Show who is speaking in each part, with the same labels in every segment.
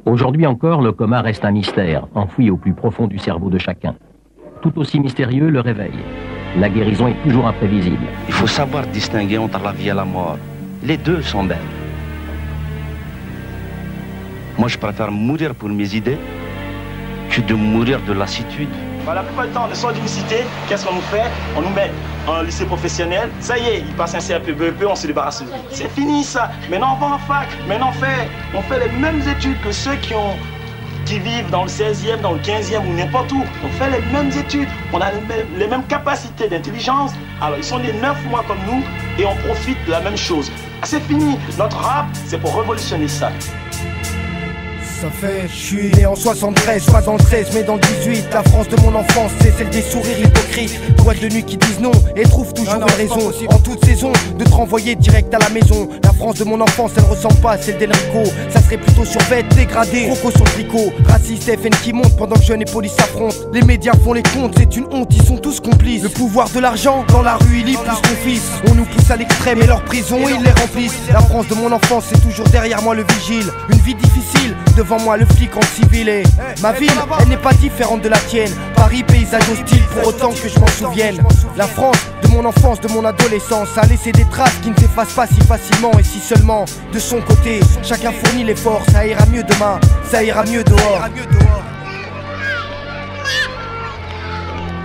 Speaker 1: Aujourd'hui encore, le coma reste un mystère, enfoui au plus profond du cerveau de chacun. Tout aussi mystérieux, le réveil. La guérison est toujours imprévisible.
Speaker 2: Il faut savoir distinguer entre la vie et la mort. Les deux sont belles. Moi, je préfère mourir pour mes idées que de mourir de lassitude.
Speaker 3: La plupart du temps, on sort d'université, qu'est-ce qu'on nous fait? On nous met en lycée professionnel. Ça y est, il passe un CAP, BEP, on se débarrasse de lui. C'est fini ça. Maintenant, on va en fac. Maintenant, on fait les mêmes études que ceux qui vivent dans le 16e, dans le 15e ou n'importe où. On fait les mêmes études. On a les mêmes capacités d'intelligence. Alors, ils sont des 9 mois comme nous et on profite de la même chose. C'est fini. Notre rap, c'est pour révolutionner ça.
Speaker 4: Ça fait, je suis né en 73, pas dans le 16 mais dans le 18. La France de mon enfance, c'est celle des sourires hypocrites. Boîtes de nuit qui disent non et trouvent toujours une raison. En toute saison, de te renvoyer direct à la maison. La France de mon enfance, elle ressemble pas à celle d'Enrico. Ça serait plutôt survêt, dégradé, croco sur le tricot. Raciste, FN qui monte pendant que jeunes et police s'affrontent. Les médias font les comptes, c'est une honte, ils sont tous complices. Le pouvoir de l'argent, dans la rue, il y pousse ton fils. On nous pousse à l'extrême et leur prison, ils les remplissent. La France de mon enfance, c'est toujours derrière moi le vigile. Une vie difficile, devant moi le flic en civil et ma ville, elle n'est pas différente de la tienne. Paris, paysage hostile, pour autant que je m'en souvienne. La France de mon enfance, de mon adolescence a laissé des traces qui ne s'effacent pas si facilement. Et si seulement, de son côté, chacun fournit l'effort, ça ira mieux demain, ça ira mieux dehors.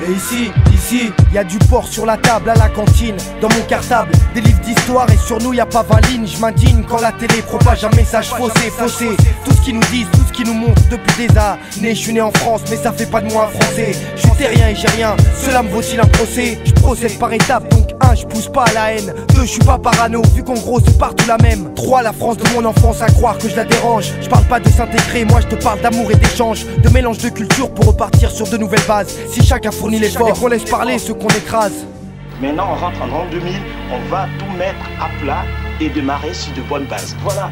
Speaker 4: Et ici, y a du porc sur la table à la cantine. Dans mon cartable, des livres d'histoire et sur nous y a pas 20 lignes. Je m'indigne quand la télé propage un message faussé. Tout ce qu'ils nous disent, tout ce qu'ils nous montrent depuis des années. Je suis né en France mais ça fait pas de moi un français. Je suis terrien et j'ai rien, cela me vaut-il un procès. Je procède par étapes, donc 1, je pousse pas à la haine. 2, je suis pas parano, vu qu'en gros c'est partout la même. 3, la France de mon enfance à croire que je la dérange. Je parle pas de s'intégrer, moi je te parle d'amour et d'échange. De mélange de culture pour repartir sur de nouvelles bases. Si chacun fournit l'effort et qu'on laisse parler ceux qu'on écrase.
Speaker 3: Maintenant on rentre en l'an 2000, on va tout mettre à plat et démarrer sur de bonnes bases. Voilà.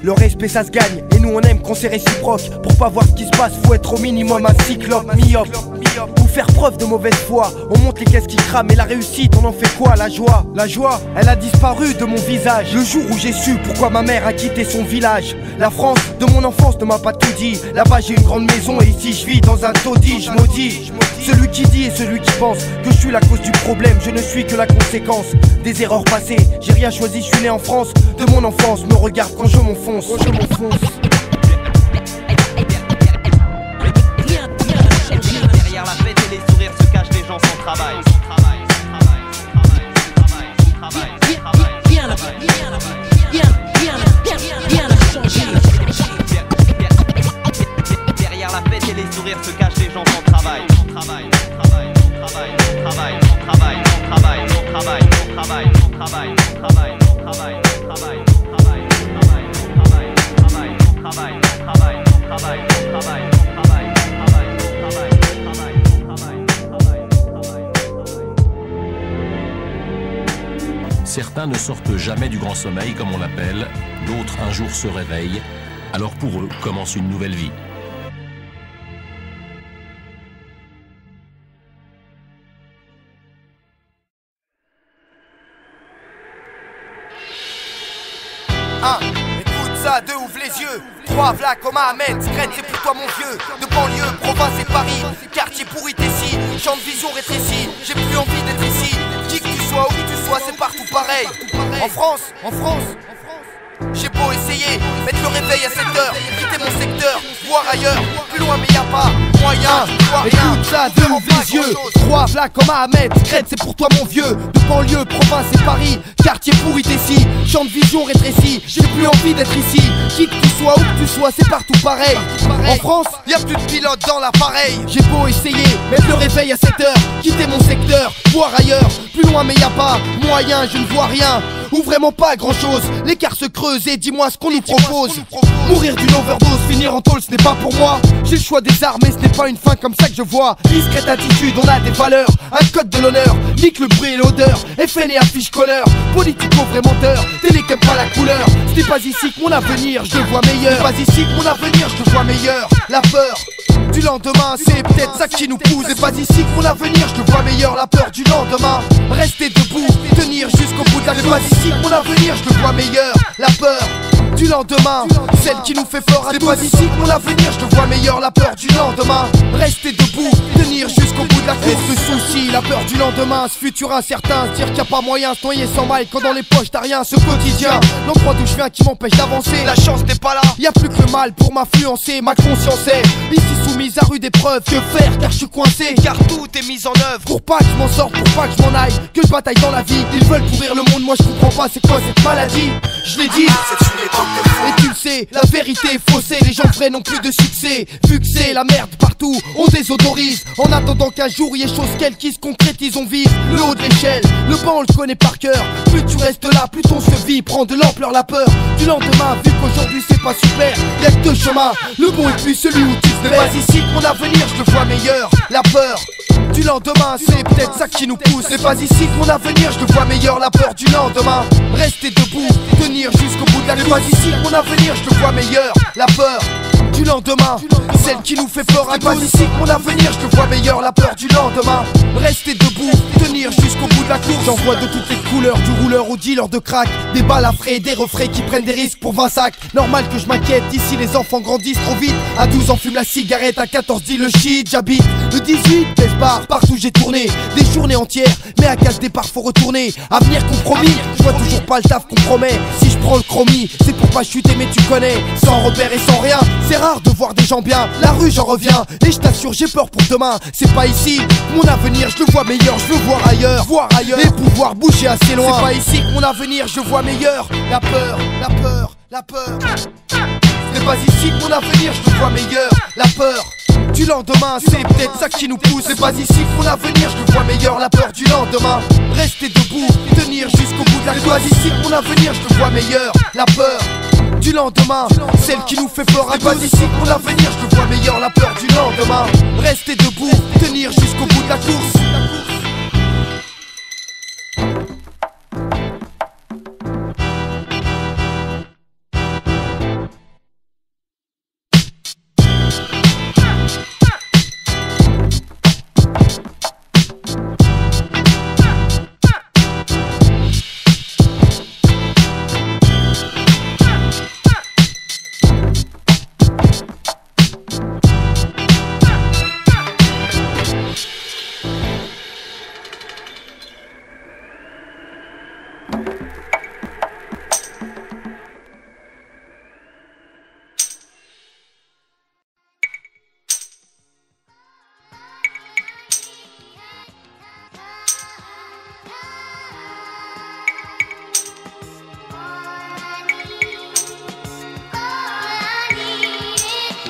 Speaker 4: Le respect ça se gagne et nous on aime quand c'est réciproque. Pour pas voir ce qui se passe faut être au minimum un cyclope, myope. Ou faire preuve de mauvaise foi. On monte les caisses qui crament et la réussite on en fait quoi? La joie elle a disparu de mon visage le jour où j'ai su pourquoi ma mère a quitté son village. La France de mon enfance ne m'a pas tout dit. Là-bas j'ai une grande maison et ici je vis dans un taudis. Je maudis celui qui dit et celui qui pense que je suis la cause du problème. Je ne suis que la conséquence des erreurs passées. J'ai rien choisi, je suis né en France. De mon enfance, me regarde quand je m'enfonce.
Speaker 5: Derrière la fête et les sourires se cachent les gens sans travail. Derrière la fête et les sourires se cachent les gens sans travail.
Speaker 1: Certains ne sortent jamais du grand sommeil, comme on l'appelle, d'autres un jour se réveillent, alors pour eux commence une nouvelle vie.
Speaker 4: Écoute ça, 2, ouvre les yeux. 3, v'là comme Ahmed, Scred, c'est pour toi mon vieux. De banlieue, province et Paris, quartier pourri ici, champ de vision rétréci. J'ai plus envie d'être ici. Qui que tu sois, où que tu sois, c'est partout pareil. En France, j'ai beau essayer, mettre le réveil à 7h, quitter mon secteur, voir ailleurs, plus loin mais y'a pas moyen, voir rien. Écoute ça, 2, ouvre les yeux. 3, v'là comme Ahmed, Scred, c'est pour toi mon vieux. De banlieue, province et Paris, quartier pourri ici, champ de vision rétréci. J'ai plus envie d'être ici. Qui que tu sois, où que tu sois, c'est partout pareil. En France, y'a plus de pilote dans l'appareil. J'ai beau essayer, mettre le réveil à 7h, quitter mon secteur, voir ailleurs, plus loin mais y'a pas moyen, je ne vois rien. Ou vraiment pas grand chose, l'écart se creuse et dis-moi ce qu'on nous propose. Mourir d'une overdose, finir en tôle, ce n'est pas pour moi. J'ai le choix des armes et ce n'est pas une fin comme ça que je vois. Discrète attitude, on a des valeurs, un code de l'honneur, nique le bruit et l'odeur, FN et affiche colleur, politico vrai menteur, télé qu'aime pas la couleur. Ce n'est pas ici que mon avenir, je le vois meilleur. C'est pas ici que mon avenir, je le vois meilleur. La peur du lendemain, c'est peut-être ça qui nous pousse. C'est pas d'ici que mon avenir, je le vois meilleur. La peur du lendemain, rester debout, tenir jusqu'au bout de la nuit. C'est pas d'ici que mon avenir, je le vois meilleur. La peur du lendemain, celle qui nous fait peur à tous. C'est pas d'ici que mon avenir, je le vois meilleur. La peur du lendemain, rester debout, tenir jusqu'au bout de la course. Le souci, la peur du lendemain, ce futur incertain, se dire qu'il n'y a pas moyen, se noyer sans maille quand dans les poches t'as rien. Ce quotidien, l'endroit d'où je viens qui m'empêche d'avancer. La chance n'est pas là, y a plus que le mal pour m'influencer. Ma conscience est ici soumise à rude épreuve. Que faire car je suis coincé, car tout est mis en œuvre. Pour pas que je m'en sorte, pour pas que je m'en aille, que je bataille dans la vie. Ils veulent pourrir le monde, moi je comprends pas c'est quoi cette maladie. Je l'ai dit, c'est une époque de fou. Et tu le sais, la vérité est faussée. Les gens vrais n'ont plus de succès. Vu que c'est la merde partout, on désodorise. En attendant qu'un jour y ait chose qu'elle qui se concrétise, on vise le haut de l'échelle. Le banc on le connaît par cœur. Plus tu restes là, plus ton se vit. Prend de l'ampleur la peur du lendemain. Vu qu'aujourd'hui c'est pas super, y'a que deux chemins, le bon et puis celui où tu te perds. Ici que mon avenir je le vois meilleur. La peur du lendemain, c'est peut-être ça qui nous pousse. C'est pas ici que mon avenir je le vois meilleur. La peur du lendemain, rester debout, tenir jusqu'au bout de la nuit. C'est pas ici que mon avenir je le vois meilleur. La peur du lendemain, celle qui nous fait peur à tous. C'est pas ici que mon avenir je le vois meilleur. La peur du lendemain, rester debout, tenir jusqu'au bout de la course. J'en vois de toutes les couleurs, du rouleur au dealer de crack. Des balles à frais, des refrains qui prennent des risques pour 20 sacs. Normal que je m'inquiète, ici les enfants grandissent trop vite. À 12 ans fume la cigarette, à 14 dit le shit. J'habite le 18, Besbar, partout j'ai tourné des journées entières, mais à case départ faut retourner. Avenir compromis, je vois toujours pas le taf qu'on promet. Si je prends le chromie, c'est pour pas chuter mais tu connais. Sans repère et sans rien, c'est rare de voir des gens bien. La rue j'en reviens, et je t'assure j'ai peur pour demain. C'est pas ici, mon avenir je le vois meilleur. Je veux voir ailleurs, et pouvoir bouger assez loin. C'est pas ici que mon avenir je le vois meilleur. La peur, la peur, la peur. C'est pas ici que mon avenir je le vois meilleur. La peur du lendemain, c'est peut-être ça qui nous pousse. C'est pas ici que mon avenir je le vois meilleur. La peur du lendemain, rester debout, tenir jusqu'au bout de la nuit. C'est pas ici que mon avenir je le vois meilleur. La peur du lendemain, celle qui nous fait peur à tous. C'est pas ici que mon avenir je le vois meilleur. La peur du lendemain, rester debout, tenir jusqu'au bout de la course.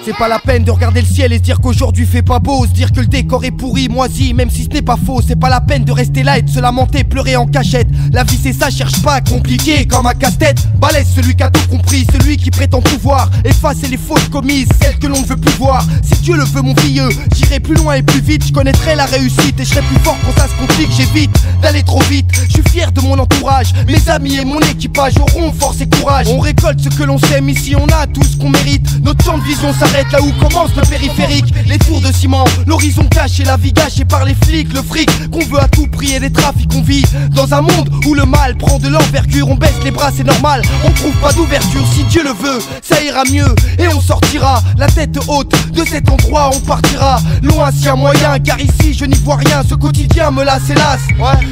Speaker 4: C'est pas la peine de regarder le ciel et se dire qu'aujourd'hui fait pas beau, se dire que le décor est pourri, moisi, même si ce n'est pas faux. C'est pas la peine de rester là et de se lamenter, pleurer en cachette. La vie c'est ça, cherche pas à compliquer comme un casse-tête. Balèze celui qui a tout compris, celui qui prétend pouvoir effacer les fautes commises, celles que l'on ne veut plus voir. Si Dieu le veut mon vieux, j'irai plus loin et plus vite. Je connaîtrai la réussite et je serai plus fort quand ça se complique. J'évite d'aller trop vite, je suis fier de mon entourage. Mes amis et mon équipage auront force et courage. On récolte ce que l'on sème, ici on a tout ce qu'on mérite. Notre champ de vision s'arrête là où commence le périphérique. Les tours de ciment, l'horizon caché, la vie gâchée par les flics. Le fric qu'on veut à tout prix et les trafics. On vit dans un monde où le mal prend de l'envergure. On baisse les bras, c'est normal, on trouve pas d'ouverture. Si Dieu le veut, ça ira mieux et on sortira la tête haute de cet endroit. On partira loin s'il y a moyen, car ici je n'y vois rien. Ce quotidien me lasse hélas,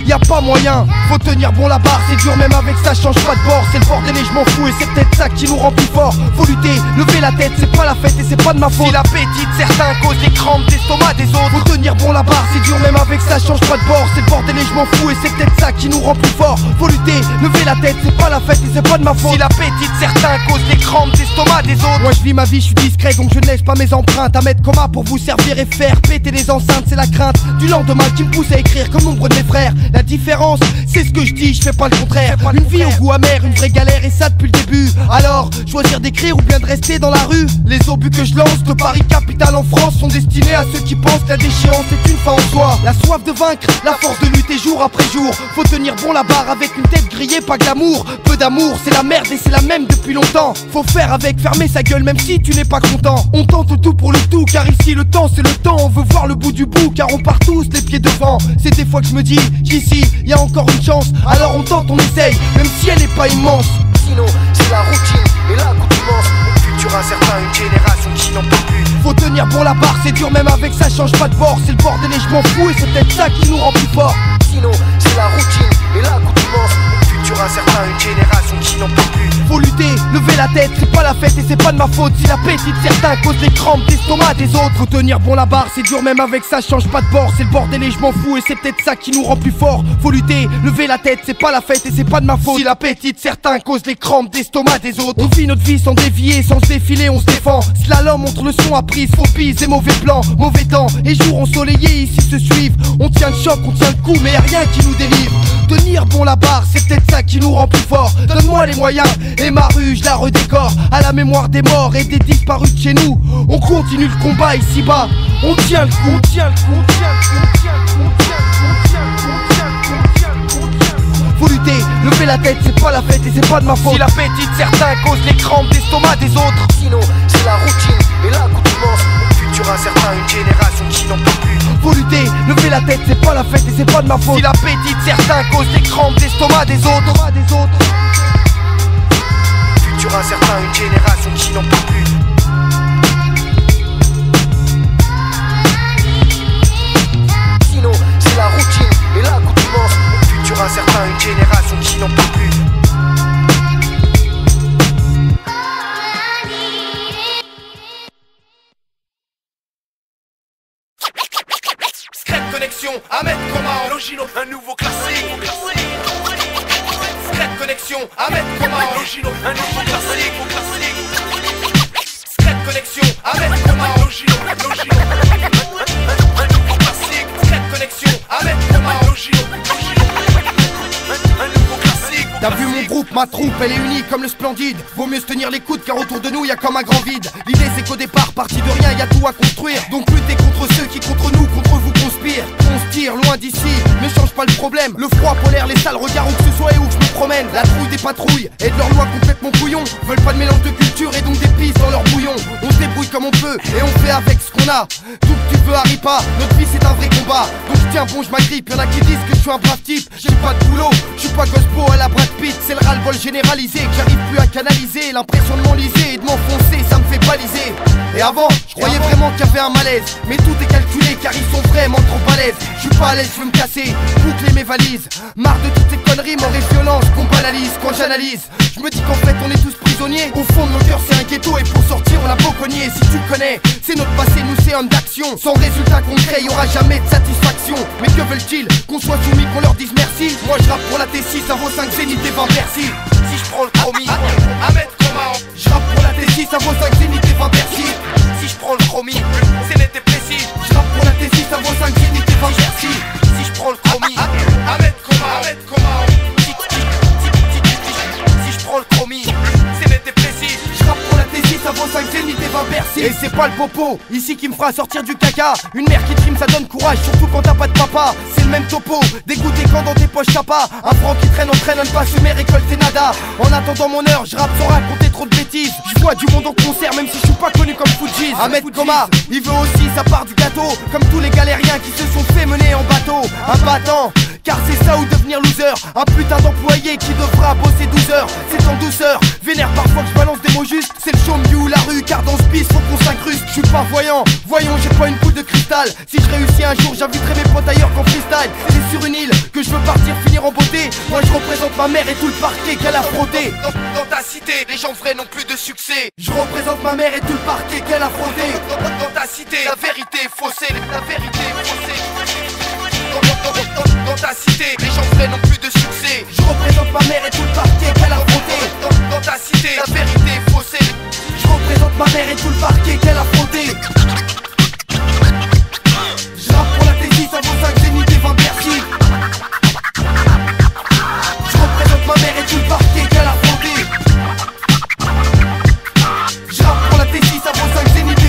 Speaker 4: y a pas moyen. Faut tenir bon la barre, c'est dur même avec ça, change pas de bord. C'est le bordel et je m'en fous et c'est peut-être ça qui nous rend plus fort. Faut lutter, lever la tête, c'est pas la fête et c'est pas de ma faute. Si l'appétit de certains cause les crampes d'estomac des autres. Faut tenir bon la barre, c'est dur même avec ça, change pas de bord. C'est le bordel et je m'en fous et c'est peut-être ça qui nous rend plus fort. Faut lutter, lever la tête, c'est pas la fête et c'est pas de ma faute. Si l'appétit de certains cause les crampes d'estomac des autres. Moi je vis ma vie, je suis discret donc je ne laisse pas mes empreintes. À mettre coma pour vous servir et faire péter les enceintes. C'est la crainte du lendemain qui me pousse à écrire comme nombre de mes frères. La différence, c'est ce que je dis, je fais pas le contraire. Une vie au goût amer, une vraie galère et ça depuis le début. Alors, choisir d'écrire ou bien de rester dans la rue. Les obus que que je lance de Paris capitale en France sont destinés à ceux qui pensent que la déchéance est une fin en soi. La soif de vaincre, la force de lutter jour après jour. Faut tenir bon la barre avec une tête grillée, pas glamour. Peu d'amour, c'est la merde et c'est la même depuis longtemps. Faut faire avec, fermer sa gueule même si tu n'es pas content. On tente le tout pour le tout car ici le temps c'est le temps. On veut voir le bout du bout car on part tous les pieds devant. C'est des fois que je me dis qu'ici y a encore une chance. Alors on tente, on essaye, même si elle est pas immense.
Speaker 6: Sinon c'est la routine et l'accoutumance. Au futur incertain, une génération qui n'en peut plus.
Speaker 4: Faut tenir bon la barre, c'est dur même avec ça, change pas de bord. C'est le bordel et je m'en fous et c'est peut-être ça qui nous rend plus fort.
Speaker 6: Sinon c'est la routine et l'accoutumance. Au futur incertain, une génération qui n'en peut plus.
Speaker 4: Faut lutter, lever la tête, c'est pas la fête et c'est pas de ma faute. Si l'appétit de certains cause les crampes d'estomac des autres. Faut tenir bon la barre, c'est dur même avec ça, change pas de bord. C'est le bordel et je m'en fous et c'est peut-être ça qui nous rend plus fort. Faut lutter, lever la tête, c'est pas la fête et c'est pas de ma faute. Si l'appétit de certains cause les crampes d'estomac des autres. On vit notre vie sans dévier, sans se défiler, on se défend. Slalom montre le son à prise, faux pise et mauvais plan, mauvais temps. Et jours ensoleillés ici se suivent. On tient le choc, on tient le coup mais y'a rien qui nous délivre. Tenir bon la barre, c'est peut-être ça qui nous rend plus fort. Donne-moi les moyens et ma rue je la redécore. À la mémoire des morts et des disparus de chez nous. On continue le combat ici-bas. On tient le coup, on tient le coup, on tient le coup, on tient le coup, on tient le coup, on tient le coup, on tient le coup, on tient le coup. Faut lutter, lever la tête, c'est pas la fête et c'est pas de ma faute. Si l'appétit de certains cause les crampes d'estomac des autres.
Speaker 6: Sinon c'est la routine et l'accoutumance. Au futur incertain, une génération qui n'en peut plus.
Speaker 4: Faut lutter, lever la tête, c'est pas la fête et c'est pas de ma faute. Si l'appétit de certains cause les crampes d'estomac des autres.
Speaker 6: Futur incertain, une génération qui n'en peut plus. Sinon c'est la routine et l'accoutumance. Au futur incertain, une génération qui n'en peut plus.
Speaker 4: Connexion, Ahmed Koma, Logino, un nouveau classique. Secret connexion, Ahmed Koma, Logino, un nouveau classique. Secret connexion, Ahmed Koma, Logino, un nouveau classique. Secret connexion, Ahmed Koma, Logino, un nouveau classique. T'as vu mon groupe, ma troupe, elle est unie comme le Splendide. Vaut mieux se tenir les coudes car autour de nous y'a comme un grand vide. L'idée c'est qu'au départ, parti de rien, y'a tout à construire. Donc lutter contre ceux qui contre nous, contre vous conspirent. On se tire loin d'ici, ne change pas le problème. Le froid polaire, les sales regards où que ce soit et où que je me promène. La trouille des patrouilles et de leurs lois complètement couillons. Veulent pas de mélange de culture et donc des pistes dans leur bouillon. On se débrouille comme on peut et on fait avec ce qu'on a. Tout que tu veux arrive pas, notre vie c'est un vrai combat. Donc je tiens bon, je m'agrippe, y'en a qui disent que je suis un brave type. J'ai pas de boulot, je suis pas Gospo à la Brad Pitt. C'est le ras-le-bol généralisé que j'arrive plus à canaliser. L'impression de m'enliser et de m'enfoncer, ça me fait baliser. Et avant, je croyais vraiment qu'il y avait un malaise. Mais tout est calculé car ils sont vraiment trop balèzes. Je suis pas à l'aise, je veux me casser, boucler mes valises. Marre de toutes ces conneries, mort et violence qu'on banalise. Quand j'analyse, je me dis qu'en fait on est tous prisonniers. Au fond de nos cœurs c'est un ghetto et pour sortir on a beau cogner. Si tu connais, c'est notre passé, nous c'est homme d'action. Sans résultat concret, y'aura jamais de satisfaction. Mais que veulent-ils? Qu'on soit soumis, qu'on leur dise merci? Moi je rappe pour la T6, ça vaut 5 zénith et 20 Bercy. Si je prends le chromie, Ahmed Koma. Je rappe pour la T6, ça vaut 5 zénith et 20 Bercy. Si je prends le chromie, c'est net et précis. Je rappe pour la T6, ça vaut 5 zénith et 20 Bercy. Si je prends le chromie, Ahmed Koma, Ahmed Koma. Si je prends le chromie, c'est net et précis. Je rappe pour la T6, ça vaut 5 zénith et 20 Bercy. Et c'est pas le popo, ici qui me fera sortir du caca. Une mère qui trime, ça donne courage, surtout quand t'as pas de papa. C'est le même topo, dégoûté quand dans tes poches t'as pas. Un franc qui traîne, entraîne, ne pas semer, récolter nada. En attendant mon heure, je rappe sans raconter trop de bêtises. Je vois du monde en concert, même si je suis pas connu comme Fujis. Ahmed Koma, il veut aussi sa part du gâteau. Comme tous les galériens qui se sont fait mener en bateau. Un battant, car c'est ça ou devenir loser. Un putain d'employé qui devra bosser 12 heures. C'est en douceur, vénère parfois que je balance des mots justes. C'est le show me ou la rue, car dans ce piste faut qu'on s'incruste. Je suis pas voyant, voyons j'ai pas une boule de cristal. Si je réussis un jour j'inviterai mes potes ailleurs qu'en freestyle. C'est sur une île que je veux partir finir en beauté. Moi je représente ma mère et tout le parquet qu'elle a frotté. Dans ta cité, les gens vrais n'ont plus de succès. Je représente ma mère et tout le parquet qu'elle a frotté. Dans ta cité, la vérité est faussée. La vérité est faussée. Dans ta cité, les gens vrais n'ont plus de succès. Je représente ma mère et tout le parquet qu'elle a frotté. Dans ta cité, la vérité est faussée. Je représente ma mère et tout le parquet qu'elle a frotté. Je rappe pour la T6, ça vaut 5 zénith et 20 Bercy. Je représente ma mère et tout le parquet qu'elle a frotté. Je rappe pour la T6, ça vaut 5 zénith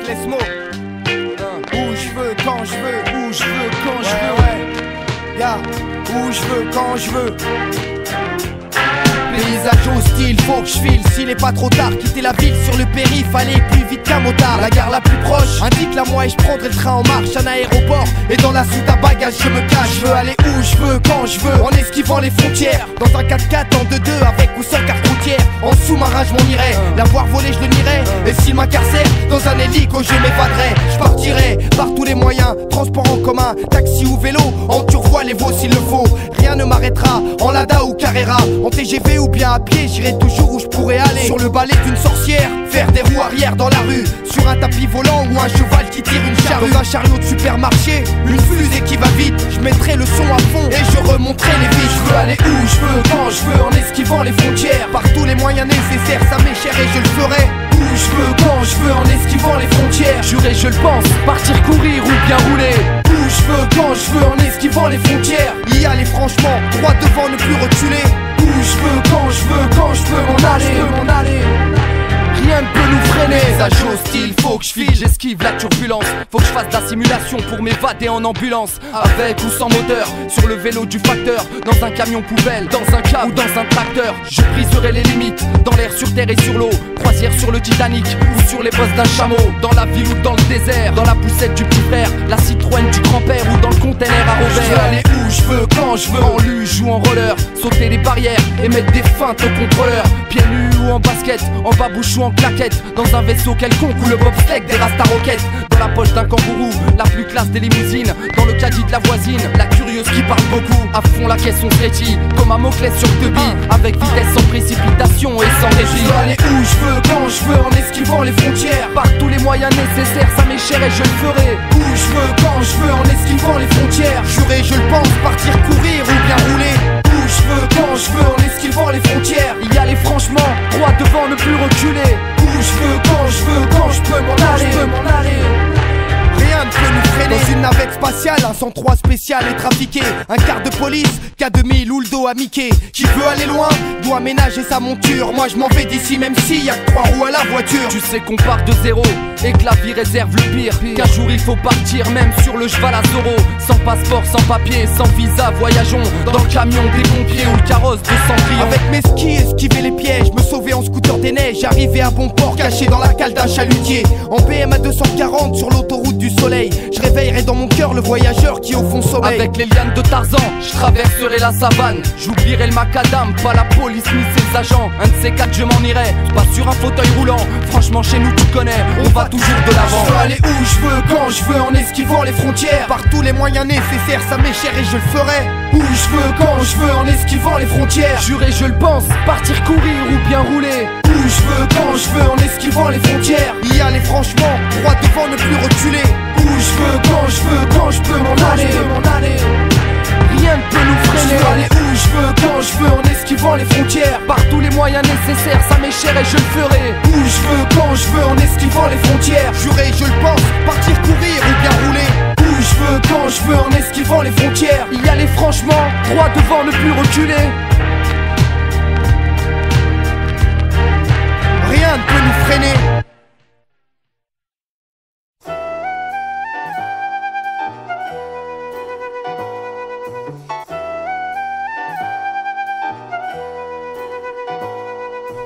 Speaker 4: laisse-moi. Où je veux, quand je veux, où je veux, quand je veux. Ouais. Yeah. Où je veux, quand je veux. Paysage hostile, faut que je file. S'il est pas trop tard, quitter la ville sur le périph', aller plus vite qu'un motard. La gare la plus proche, indique-la moi et je prendrai le train en marche. Un aéroport, et dans la soute à bagages je me cache. Je veux aller où je veux, quand je veux, en esquivant les frontières. Dans un 4x4 en 2-2, avec ou sans carte routière. En sous-marin je m'en irais, la voir voler je le nierais. Et s'il m'incarcère, dans un hélico je m'évaderais. Je partirai par tous les moyens, transport en commun, taxi ou vélo, en turvoile les veaux s'il le faut. Rien ne m'arrêtera, en Lada ou Carrera, en TGV ou bien à pied, j'irai toujours où je pourrais aller. Sur le balai d'une sorcière, faire des roues arrière dans la rue. Sur un tapis volant ou un cheval qui tire une charrue. Dans un chariot de supermarché, une fusée qui va vite. Je mettrai le son à fond et je remonterai les vies. Je veux aller où je veux, quand je veux, en esquivant les frontières. Par tous les moyens nécessaires, ça m'est cher et je le ferai. Où je veux, quand je veux, en esquivant les frontières. Juré, je le pense, partir courir ou bien rouler. Où je veux, quand je veux, en esquivant les frontières. Y aller franchement, droit devant, ne plus reculer. Où je veux, quand je veux, quand je veux m'en aller. Rien ne peut nous freiner. Paysage hostile, faut que je file, j'esquive la turbulence. Faut que je fasse de la simulation pour m'évader en ambulance. Avec ou sans moteur, sur le vélo du facteur. Dans un camion poubelle, dans un cab ou dans un tracteur. Je briserai les limites, dans l'air, sur terre et sur l'eau. Croisière sur le Titanic ou sur les bosses d'un chameau. Dans la ville ou dans le désert, dans la poussette du petit frère, la Citroën du grand-père ou dans le container à Robert. Je veux aller où je veux, quand je veux, en luge ou en roller. Sauter les barrières et mettre des feintes au contrôleur. Pieds nus ou en basket, en babouche ou en claquette. Dans un vaisseau quelconque ou le bobsleigh des Rasta Rockets. Dans la poche d'un kangourou, la plus classe des limousines. Dans le caddie de la voisine, la curieuse qui parle beaucoup. À fond la caisse on stretchy, comme un mot-clé sur le billes. Avec vitesse sans précipitation et sans régie. Je veux aller où je veux, quand je veux, en esquivant les frontières. Par tous les moyens nécessaires, ça m'est cher et je le ferai. Où je veux, quand je veux, en esquivant les frontières. Juré, je le pense, partir courir ou bien rouler. Où je veux, quand je veux, en esquivant les frontières. Y aller franchement, droit devant, ne plus reculer. Où je veux, quand je veux, quand je peux m'en aller. Rien ne peut nous freiner. Dans une navette spatiale, un 103 spécial est trafiqué. Un quart de police, K2000 ou le dos à Mickey. Qui veut aller loin, doit ménager sa monture. Moi je m'en vais d'ici même s'il y a que 3 roues à la voiture. Tu sais qu'on part de zéro et que la vie réserve le pire. Qu'un jour il faut partir, même sur le cheval à Zorro. Sans passeport, sans papier, sans visa, voyageons. Dans le camion des pompiers ou le carrosse de Cendrillon. Avec mes skis, esquiver les pièges, me sauver en scooter des neiges. Arriver à bon port, caché dans la cale d'un chalutier. En BM à 240 sur l'autoroute du soleil. Je réveillerai dans mon cœur le voyageur qui au fond sommeille. Avec les lianes de Tarzan, je traverserai la savane. J'oublierai le macadam, pas la police ni ses agents. Un de ces quatre je m'en irai, pas sur un fauteuil roulant. Franchement chez nous tu connais, on va toujours de l'avant. Je veux aller où je veux, quand je veux, en esquivant les frontières. Par tous les moyens nécessaires, ça m'est cher et je le ferai. Où je veux, quand je veux, en esquivant les frontières. Juré, je le pense, partir courir ou bien rouler. Où je veux, quand je veux, en esquivant les frontières. Y aller franchement, droit devant, ne plus reculer. Où je veux, quand je veux, quand je peux m'en aller. Rien ne peut nous freiner. Je veux aller où je veux, quand je veux, en esquivant les frontières. Par tous les moyens nécessaires, ça m'est cher et je le ferai. Où je veux, quand je veux, en esquivant les frontières. Juré, je le pense, partir courir ou bien rouler. Où je veux, quand je veux, en esquivant les frontières. Y aller franchement, droit devant, ne plus reculer. Rien ne peut nous freiner.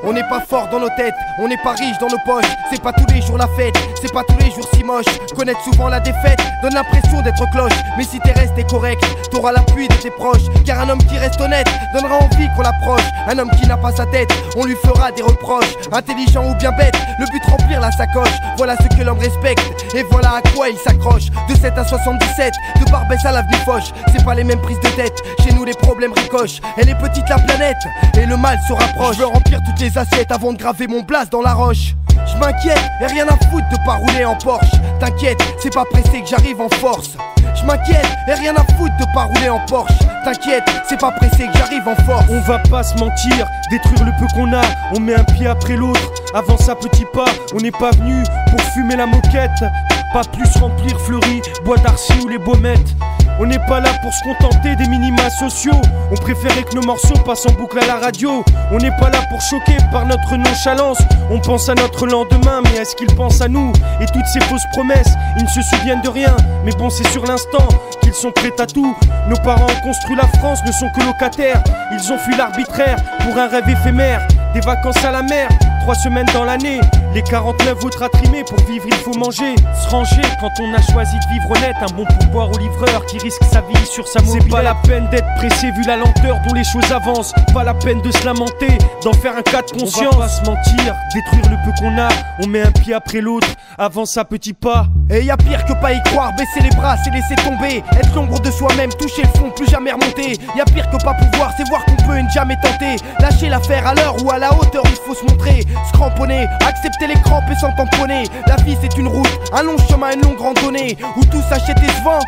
Speaker 4: On n'est pas fort dans nos têtes, on n'est pas riche dans nos poches. C'est pas tous les jours la fête, c'est pas tous les jours si moche. Connaître souvent la défaite donne l'impression d'être cloche. Mais si t'es resté correct, t'auras l'appui de tes proches. Car un homme qui reste honnête donnera envie qu'on l'approche. Un homme qui n'a pas sa tête, on lui fera des reproches. Intelligent ou bien bête, le but remplir la sacoche. Voilà ce que l'homme respecte, et voilà à quoi il s'accroche. De 7 à 77, de Barbès à l'avenue Foch. C'est pas les mêmes prises de tête, chez nous les problèmes ricochent. Elle est petite la planète, et le mal se rapproche. Je veux remplir toutes les assiettes avant de graver mon blase dans la roche. Je m'inquiète, et rien à foutre de pas rouler en Porsche. T'inquiète, c'est pas pressé que j'arrive en force. Je m'inquiète, et rien à foutre de pas rouler en Porsche. T'inquiète, c'est pas pressé que j'arrive en force.
Speaker 7: On va pas se mentir, détruire le peu qu'on a. On met un pied après l'autre, avance à petits pas. On n'est pas venu pour fumer la moquette, pas plus remplir Fleury, Bois d'Arcy ou les Baumettes. On n'est pas là pour se contenter des minima sociaux. On préférait que nos morceaux passent en boucle à la radio. On n'est pas là pour choquer par notre nonchalance. On pense à notre lendemain, mais est-ce qu'ils pensent à nous? Et toutes ces fausses promesses, ils ne se souviennent de rien. Mais bon, c'est sur l'instant qu'ils sont prêts à tout. Nos parents ont construit la France, ne sont que locataires. Ils ont fui l'arbitraire pour un rêve éphémère. Des vacances à la mer, 3 semaines dans l'année. Les 49 autres à trimer, pour vivre il faut manger. Se ranger quand on a choisi de vivre honnête. Un bon pourboire au livreur qui risque sa vie sur sa mobilette. C'est pas la peine d'être pressé vu la lenteur dont les choses avancent. Pas la peine de se lamenter, d'en faire un cas de conscience. On va pas se mentir, détruire le peu qu'on a. On met un pied après l'autre, avance à petits pas.
Speaker 6: Et y a pire que pas y croire, baisser les bras c'est laisser tomber. Être l'ombre de soi-même, toucher le fond, plus jamais remonter. Y a pire que pas pouvoir, c'est voir qu'on peut et ne jamais tenter. Lâcher l'affaire à l'heure ou à la hauteur, il faut se montrer. Se cramponner, accepter les crampes et s'en tamponner. La vie c'est une route, un long chemin, une longue randonnée, où tout s'achète et se vend.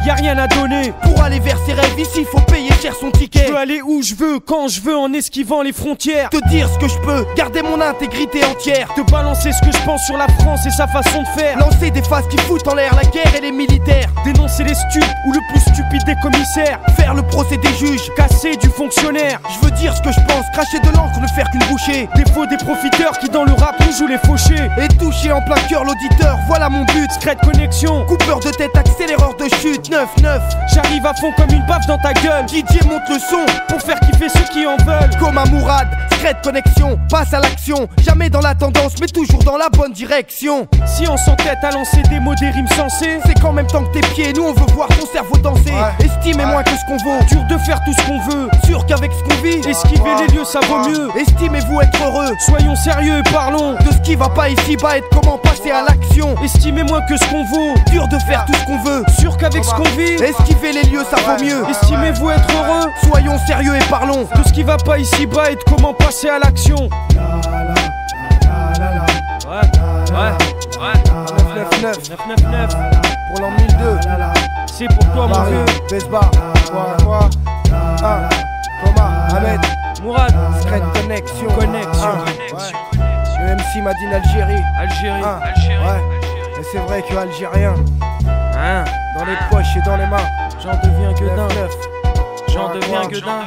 Speaker 7: Y'a rien à donner.
Speaker 6: Pour aller vers ses rêves, ici faut payer cher son ticket.
Speaker 7: Je veux aller où je veux, quand je veux, en esquivant les frontières.
Speaker 6: Te dire ce que je peux, garder mon intégrité entière.
Speaker 7: Te balancer ce que je pense sur la France et sa façon de faire.
Speaker 6: Lancer des phases qui foutent en l'air la guerre et les militaires.
Speaker 7: Dénoncer les stupes ou le plus stupide des commissaires.
Speaker 6: Faire le procès des juges,
Speaker 7: casser du fonctionnaire.
Speaker 6: Je veux dire ce que je pense, cracher de l'encre, ne faire qu'une bouchée.
Speaker 7: Des faux, des profiteurs qui dans le rap nous jouent les fauchés.
Speaker 6: Et toucher en plein cœur l'auditeur, voilà mon but.
Speaker 7: Secret de connexion,
Speaker 6: coupeur de tête, accéléreur de chute. 9-9,
Speaker 7: j'arrive à fond comme une baffe dans ta gueule.
Speaker 6: DJ monte le son,
Speaker 7: pour faire kiffer ceux qui en veulent.
Speaker 6: Comme un Mourad, secret de connexion, passe à l'action. Jamais dans la tendance, mais toujours dans la bonne direction.
Speaker 7: Si on s'entête à lancer des mots, des rimes sensées,
Speaker 6: c'est qu'en même temps que tes pieds, nous on veut voir ton cerveau danser. Estimez moins que ce qu'on vaut,
Speaker 7: dur de faire tout ce qu'on veut.
Speaker 6: Sûr qu'avec ce qu'on vit,
Speaker 7: esquiver les lieux ça vaut mieux.
Speaker 6: Estimez-vous être heureux,
Speaker 7: soyons sérieux et parlons
Speaker 6: de ce qui va pas ici-bas et de comment passer à l'action.
Speaker 7: Estimez moins que ce qu'on vaut,
Speaker 6: dur de faire tout ce qu'on veut.
Speaker 7: Sûr qu'avec ce qu'on vit,
Speaker 6: esquiver les lieux ça vaut mieux.
Speaker 7: Estimez-vous être heureux,
Speaker 6: soyons sérieux et parlons
Speaker 7: de ce qui va pas ici-bas et de comment passer à l'action. Ouais.
Speaker 6: 999 pour l'an 1002.
Speaker 7: C'est pour toi mon vieux.
Speaker 6: Besbar, quoi Thomas, Ahmed,
Speaker 7: Mourad,
Speaker 6: Secret Connexion. Le MC Madine Algérie. Ouais. Et c'est vrai que Algérien, dans les poches et dans les mains,
Speaker 7: j'en deviens gueudin. J'en deviens gueudin.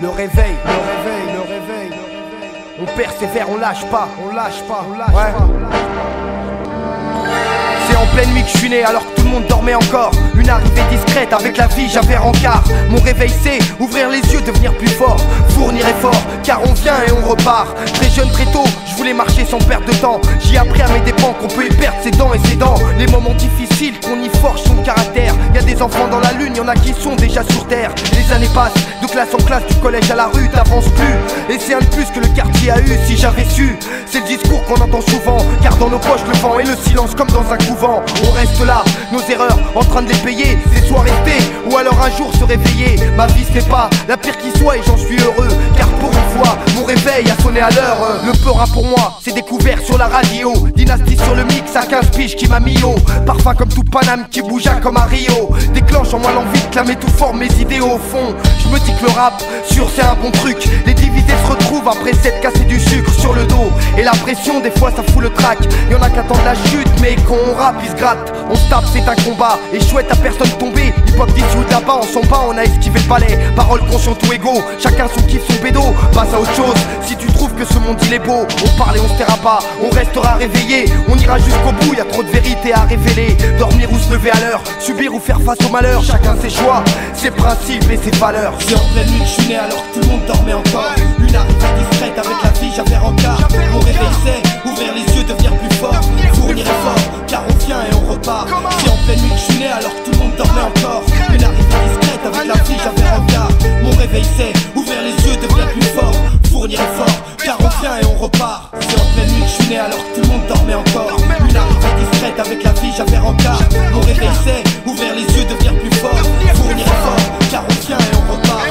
Speaker 6: Le réveil. On persévère, on lâche pas. Ouais. C'est en pleine nuit que je suis né alors que tout le monde dormait encore. Une arrivée discrète avec la vie, j'avais rencard. Mon réveil c'est ouvrir les yeux, devenir plus fort, fournir effort, car on vient et on repart. Très jeune, très tôt, je voulais marcher sans perdre de temps. J'ai appris à mes dépens qu'on peut y perdre ses dents et ses dents. Les moments difficiles qu'on y forge son caractère. Y'a des enfants dans la lune, y'en a qui sont déjà sur terre. Les années passent, de classe en classe, du collège à la rue, t'avances plus. Et c'est un de plus que le quartier a eu, si j'avais su. C'est le discours qu'on entend souvent, car dans nos poches le vent et le silence comme dans un couvent. On reste là, nos erreurs, en train de les payer. C'est soit rester, ou alors un jour se réveiller. Ma vie c'est pas la pire qui soit et j'en suis heureux, car pour une fois, mon réveil a sonné à l'heure. Le peur pour moi, c'est découvert sur la radio. Dynastie sur le mix à 15 piges qui m'a mis haut. Parfum comme tout Paname qui bougea comme à Rio. Déclenche en moi l'envie de clamer tout fort mes idées au fond. Je me dis que le rap, sûr c'est un bon truc. Les divisés se retrouvent après s'être cassé du sucre sur le dos. Et la pression des fois ça fout le trac. Y'en a qui attendent la chute mais quand on rappe ils se grattent. On se tape c'est un combat et chouette à personne tomber. Hip hop d'ici ou de là-bas on s'en bat, on a esquivé le palais. Parole consciente ou égaux, chacun son kiff son bédo. Passe à autre chose, si tu trouves que ce monde il est beau. On parle et on se taira pas, on restera réveillé. On ira jusqu'au bout, y'a trop de vérité à révéler. Dormir ou se lever à l'heure, subir ou faire face au malheur. Chacun ses choix, ses principes et ses valeurs. C'est en pleine nuit que je suis né alors que tout le monde dormait encore. Une arrivée discrète avec la vie, j'avais rencard. Mon réveil c'est ouvrir les yeux, devenir plus fort, fournir effort, car on vient et on repart. C'est en pleine nuit que je suis né alors que tout le monde dormait encore. Une arrivée discrète avec la vie, j'avais rencard. Mon réveil c'est ouvrir les yeux, devenir plus fort, fournir effort, car on vient et on repart. C'est en pleine nuit que je suis né alors que tout le monde dormait encore. Une arrivée discrète avec la vie, j'avais rencard. Mon réveil c'est ouvrir les yeux, devenir plus fort, fournir effort, car on vient et on repart.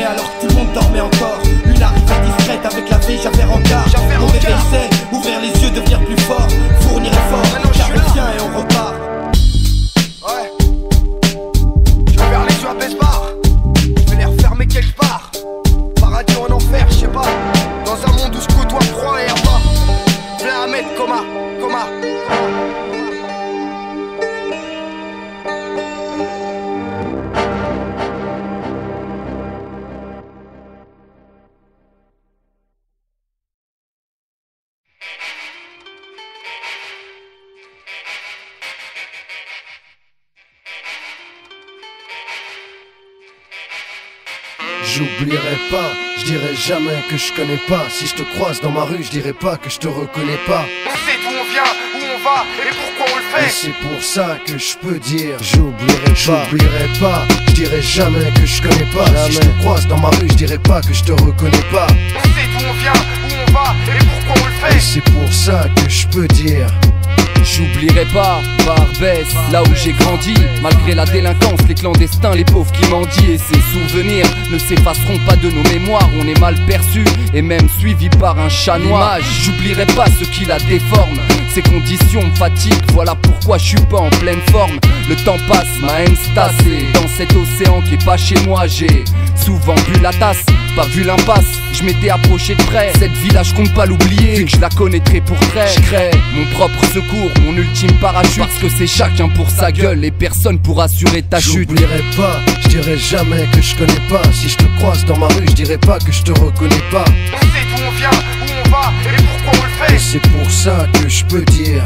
Speaker 6: alors que tout le monde dormait encore. Une arrivée discrète avec la vie, j'avais rencard. Mon réveil c'est ouvrir les yeux, devenir plus fort, fournir effort, car on tient et on repart. Ouais, je vais faire les yeux à baisse-barre, je vais les refermer quelque part. Paradis en enfer, je sais pas, dans un monde où je côtoie froid et abat. Je vais la mettre coma.
Speaker 8: J'oublierai pas, je dirai jamais que je connais pas. Si je te croise dans ma rue, je dirai pas que je te reconnais pas.
Speaker 6: On sait d'où on vient, où on va et pourquoi on le fait.
Speaker 8: Et c'est pour ça que je peux dire j'oublierai pas, je dirai jamais que je connais pas. Jamais. Si je te croise dans ma rue, je dirai pas que je te reconnais pas.
Speaker 6: On sait d'où on vient, où on va et pourquoi on le fait.
Speaker 8: Et c'est pour ça que je peux dire
Speaker 9: j'oublierai pas, Barbès, là où j'ai grandi. Malgré la délinquance, les clandestins, les pauvres qui mendient. Et ces souvenirs ne s'effaceront pas de nos mémoires. On est mal perçu et même suivi par un chat noir. J'oublierai pas ce qui la déforme. Ces conditions me fatiguent, voilà pourquoi je suis pas en pleine forme. Le temps passe, ma haine se tasse. Et dans cet océan qui est pas chez moi, j'ai souvent bu la tasse, pas vu l'impasse. Je m'étais approché de près, cette vie-là je compte pas l'oublier. Vu que je la connaîtrai pour très, je crée mon propre secours, mon ultime parachute. Parce que c'est chacun pour sa gueule et personne pour assurer ta chute.
Speaker 8: J'oublierai pas, je dirai jamais que je connais pas. Si je te croise dans ma rue, je dirai pas que je te reconnais pas.
Speaker 6: On sait d'où on vient, où on va et pourquoi on le fait.
Speaker 8: Et c'est pour ça que je peux dire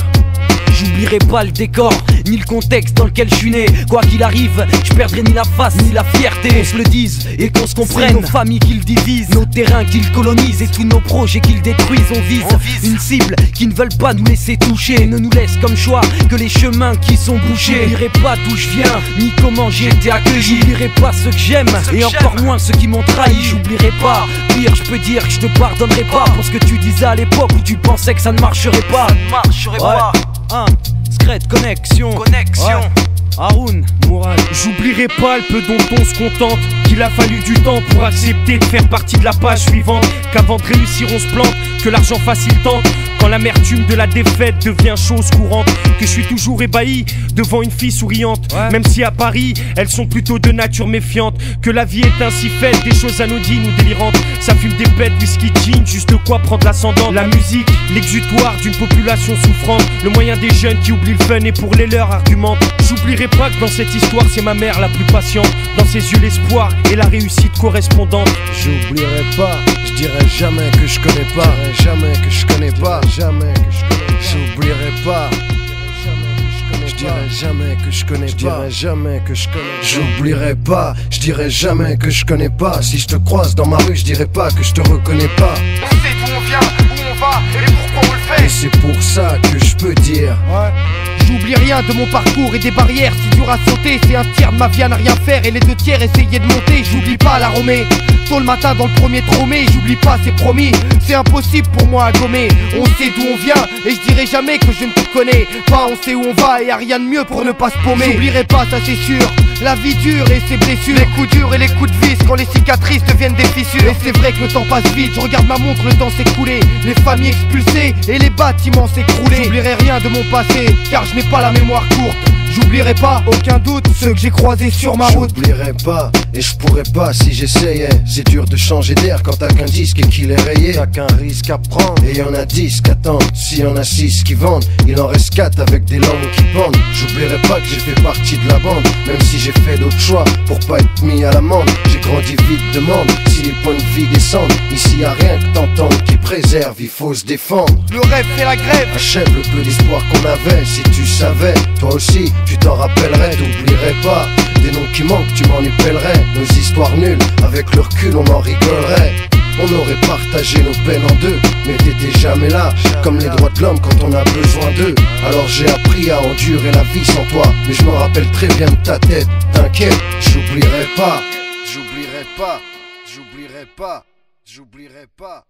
Speaker 10: j'oublierai pas le décor, ni le contexte dans lequel je suis né. Quoi qu'il arrive, je perdrai ni la face, ni la fierté. Qu'on se le dise et qu'on se comprenne. Nos familles qui le divisent, nos terrains qui le colonisent et tous nos projets qui le détruisent. On vise une cible qui ne veulent pas nous laisser toucher. Ne nous laisse comme choix que les chemins qui sont bouchés. J'oublierai pas d'où je viens, ni comment j'ai été accueilli. J'oublierai pas ceux que j'aime et encore moins ceux qui m'ont trahi. J'oublierai pas, pire je peux dire que je te pardonnerai pas pour ce que tu disais à l'époque où tu pensais que ça ne marcherait pas. Ça ne marcherait pas. Secrète connexion. Ouais. Haroun, Mourad.
Speaker 7: J'oublierai pas le peu dont on se contente, qu'il a fallu du temps pour accepter de faire partie de la page suivante, qu'avant de réussir on se plante, que l'argent facile tente, quand l'amertume de la défaite devient chose courante, que je suis toujours ébahi devant une fille souriante, même si à Paris elles sont plutôt de nature méfiante, que la vie est ainsi faite, des choses anodines ou délirantes, ça fume des pètes, whisky, jean, juste de quoi prendre l'ascendant. La musique, l'exutoire d'une population souffrante, le moyen des jeunes qui oublient le fun et pour les leurs argumentent. J'oublierai pas que dans cette histoire c'est ma mère la plus patiente, dans ses yeux l'espoir et la réussite correspondante.
Speaker 8: J'oublierai pas, je dirai jamais que je connais pas, jamais que je connais pas, jamais que je connais pas. J'oublierai pas, je dirai jamais que je connais pas, je dirai jamais que je connais pas. J'oublierai pas, je dirai jamais que je connais pas. Si je te croise dans ma rue, je dirai pas que je te reconnais pas.
Speaker 6: On sait d'où on vient, où on va et pourquoi on le fait.
Speaker 8: Et c'est pour ça que je peux dire
Speaker 6: j'oublie rien de mon parcours et des barrières si dur à sauter. C'est un tiers de ma vie à ne rien faire et les deux tiers essayer de monter. J'oublie pas la Romée, tôt le matin dans le premier tromé. J'oublie pas, c'est promis, c'est impossible pour moi à gommer. On sait d'où on vient et je dirai jamais que je ne te connais pas. On sait où on va et y a rien de mieux pour ne pas se paumer. J'oublierai pas, ça c'est sûr, la vie dure et ses blessures, les coups durs et les coups de vis quand les cicatrices deviennent des fissures. Et c'est vrai que le temps passe vite, je regarde ma montre, le temps s'est écoulé, les familles expulsées et les bâtiments s'écroulés. J'oublierai rien de mon passé car je n'ai pas la mémoire courte. J'oublierai pas, aucun doute, ceux que j'ai croisés sur ma route.
Speaker 8: J'oublierai pas, et je pourrais pas si j'essayais. C'est dur de changer d'air quand t'as qu'un disque et qu'il est rayé. T'as qu'un risque à prendre, et y'en a 10 qui attendent. S'il y en a 6 qui vendent, il en reste 4 avec des langues qui pendent. J'oublierai pas que j'ai fait partie de la bande, même si j'ai fait d'autres choix pour pas être mis à l'amende. J'ai grandi vite de monde, si les points de vie descendent. Ici y a rien que t'entendre qui préserve, il faut se défendre.
Speaker 6: Le rêve fait la grève,
Speaker 8: achève le peu d'espoir qu'on avait. Si tu savais, toi aussi tu t'en rappellerais, t'oublierais pas des noms qui manquent, tu m'en épellerais. Nos histoires nulles, avec le recul on en rigolerait. On aurait partagé nos peines en deux, mais t'étais jamais là, comme les droits de l'homme quand on a besoin d'eux. Alors j'ai appris à endurer la vie sans toi, mais je me rappelle très bien de ta tête. T'inquiète, j'oublierai pas, j'oublierai pas, j'oublierai pas, j'oublierai pas.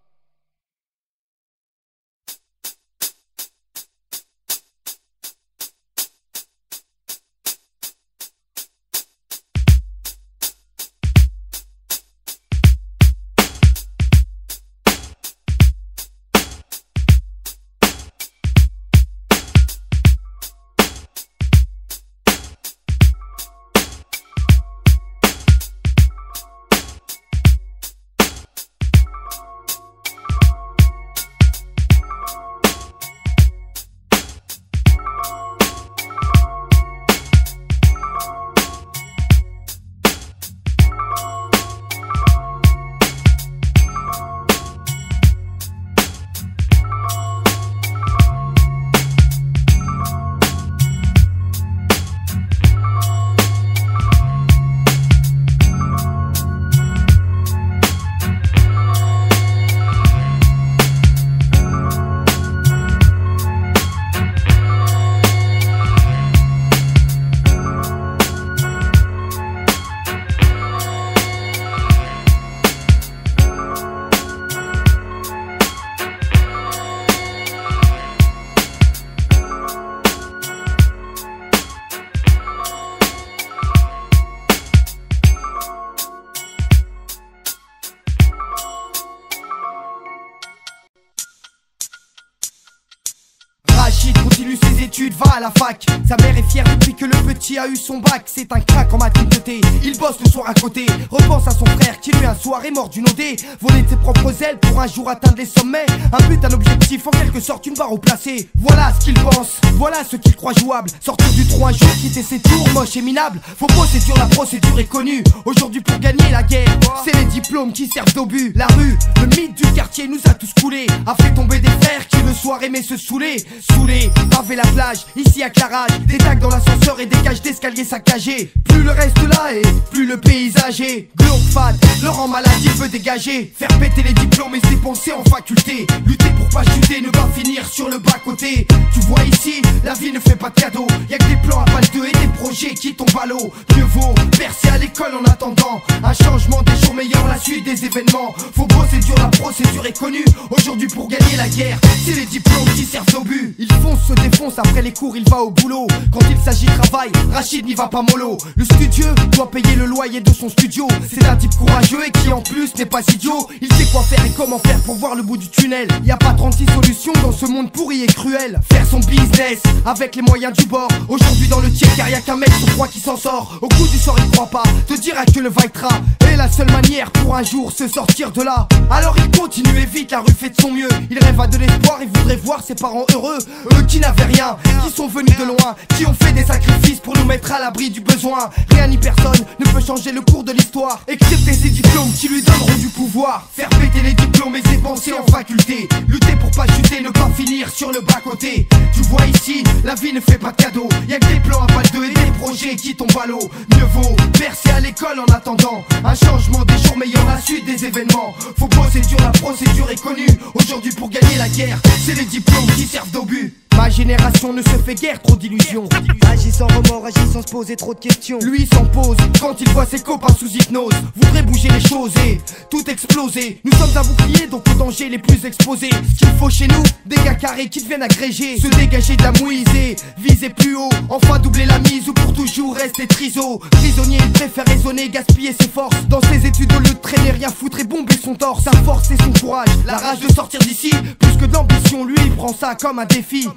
Speaker 6: les études, va à la fac. Sa mère est fière depuis que le petit a eu son bac. C'est un crack en maturité, il bosse le soir à côté. Repense à son frère qui lui un soir est mort d'une OD. Volé de ses propres ailes pour un jour atteindre les sommets. Un but, un objectif, en quelque sorte une barre au placé. Voilà ce qu'il pense, voilà ce qu'il croit jouable. Sortir du trou un jour, quitter ses tours, moche et minable. Faut procédure, la procédure est connue. Aujourd'hui pour gagner la guerre, c'est les diplômes qui servent d'obus. La rue, le mythe du quartier nous a tous coulés. A fait tomber des frères qui le soir aimaient se saouler. Saoulés, pavé la plage, ici à Clarage. Des tags dans l'ascenseur et des cages d'escalier saccagés. Plus le reste là et plus le paysage est glauque, fade, le rend malade, il veut dégager. Faire péter les diplômes et se dépenser en faculté. Lutter pour pas chuter, ne pas finir sur le bas côté. Tu vois ici, la vie ne fait pas de cadeaux. Y'a que des plans à balle 2 et des projets qui tombent à l'eau. Mieux vaut percer à l'école en attendant un changement, des jours meilleurs, la suite des événements. Faut bosser dur, la procédure est connue. Aujourd'hui pour gagner la guerre, c'est les diplômes qui servent au but. Il fonce, se défonce, après les cours il va au boulot. Quand il s'agit de travail, Rachid n'y va pas mollo. Le studieux doit payer le loyer de son studio. C'est un type courageux et qui en plus n'est pas idiot. Il sait quoi faire et comment faire pour voir le bout du tunnel. Y a pas 36 solutions dans ce monde pourri et cruel. Faire son business avec les moyens du bord. Aujourd'hui dans le tiers car y'a qu'un mec sur 3 qui s'en sort. Au coup du sort il croit pas, te dira que le vaitra est la seule manière pour un jour se sortir de là. Alors il continue et vite, la rue fait de son mieux. Il rêve à de l'espoir, il voudrait voir ses parents heureux. Eux qui n'avaient rien, qui sont venus de loin, qui ont fait des sacrifices pour nous mettre à l'abri du besoin. Rien ni personne ne peut changer le cours de l'histoire, excepté ces diplômes qui lui donneront du pouvoir. Faire péter les diplômes et dépenser en faculté. Lutter pour pas chuter, ne pas finir sur le bas côté. Tu vois ici, la vie ne fait pas de cadeaux. Y'a que des plans à balle 2 et des projets qui tombent à l'eau. Mieux vaut percer à l'école en attendant un changement, des jours meilleurs, la suite des événements. Faut bosser dur, la procédure est connue. Aujourd'hui pour gagner la guerre, c'est les diplômes qui servent d'obus. Ma génération ne se fait guère trop d'illusions. Agis sans remords, agis sans se poser trop de questions. Lui s'en pose quand il voit ses copains sous hypnose. Voudrait bouger les choses et tout exploser. Nous sommes un bouclier donc aux dangers les plus exposés. Ce qu'il faut chez nous, des gars carrés qui deviennent agrégés. Se dégager de la mouise et viser plus haut. Enfin doubler la mise ou pour toujours rester triso. Prisonnier, il préfère raisonner, gaspiller ses forces. Dans ses études au lieu de traîner, rien foutre et bomber son torse. Sa force et son courage, la rage de sortir d'ici. Plus que de l'ambition, lui il prend ça comme un défi.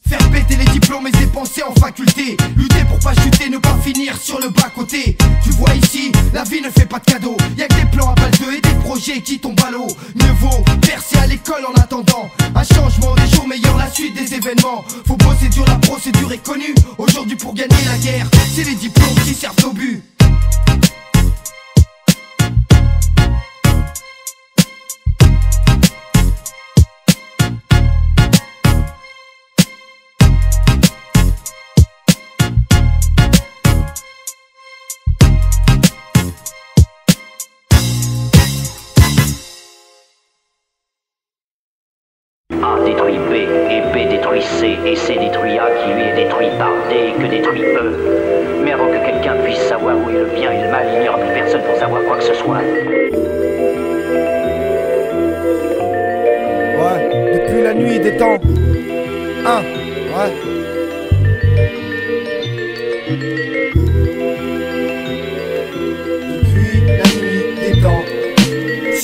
Speaker 6: Faire péter les diplômes et dépenser en faculté. Lutter pour pas chuter, ne pas finir sur le bas côté. Tu vois ici, la vie ne fait pas de cadeaux. Y'a que des plans à balle 2 et des projets qui tombent à l'eau. Mieux vaut percer à l'école en attendant un changement, des jours meilleurs, la suite des événements. Faut bosser dur, la procédure est connue. Aujourd'hui pour gagner la guerre, c'est les diplômes qui servent au but.
Speaker 11: A détruit B, et B détruit C, et C détruit A, qui lui est détruit par D, que détruit E. Mais avant que quelqu'un puisse savoir où est le bien et le mal, il n'y aura plus personne pour savoir quoi que ce soit.
Speaker 6: Ouais, depuis la nuit des temps. Ouais. Depuis la nuit des temps.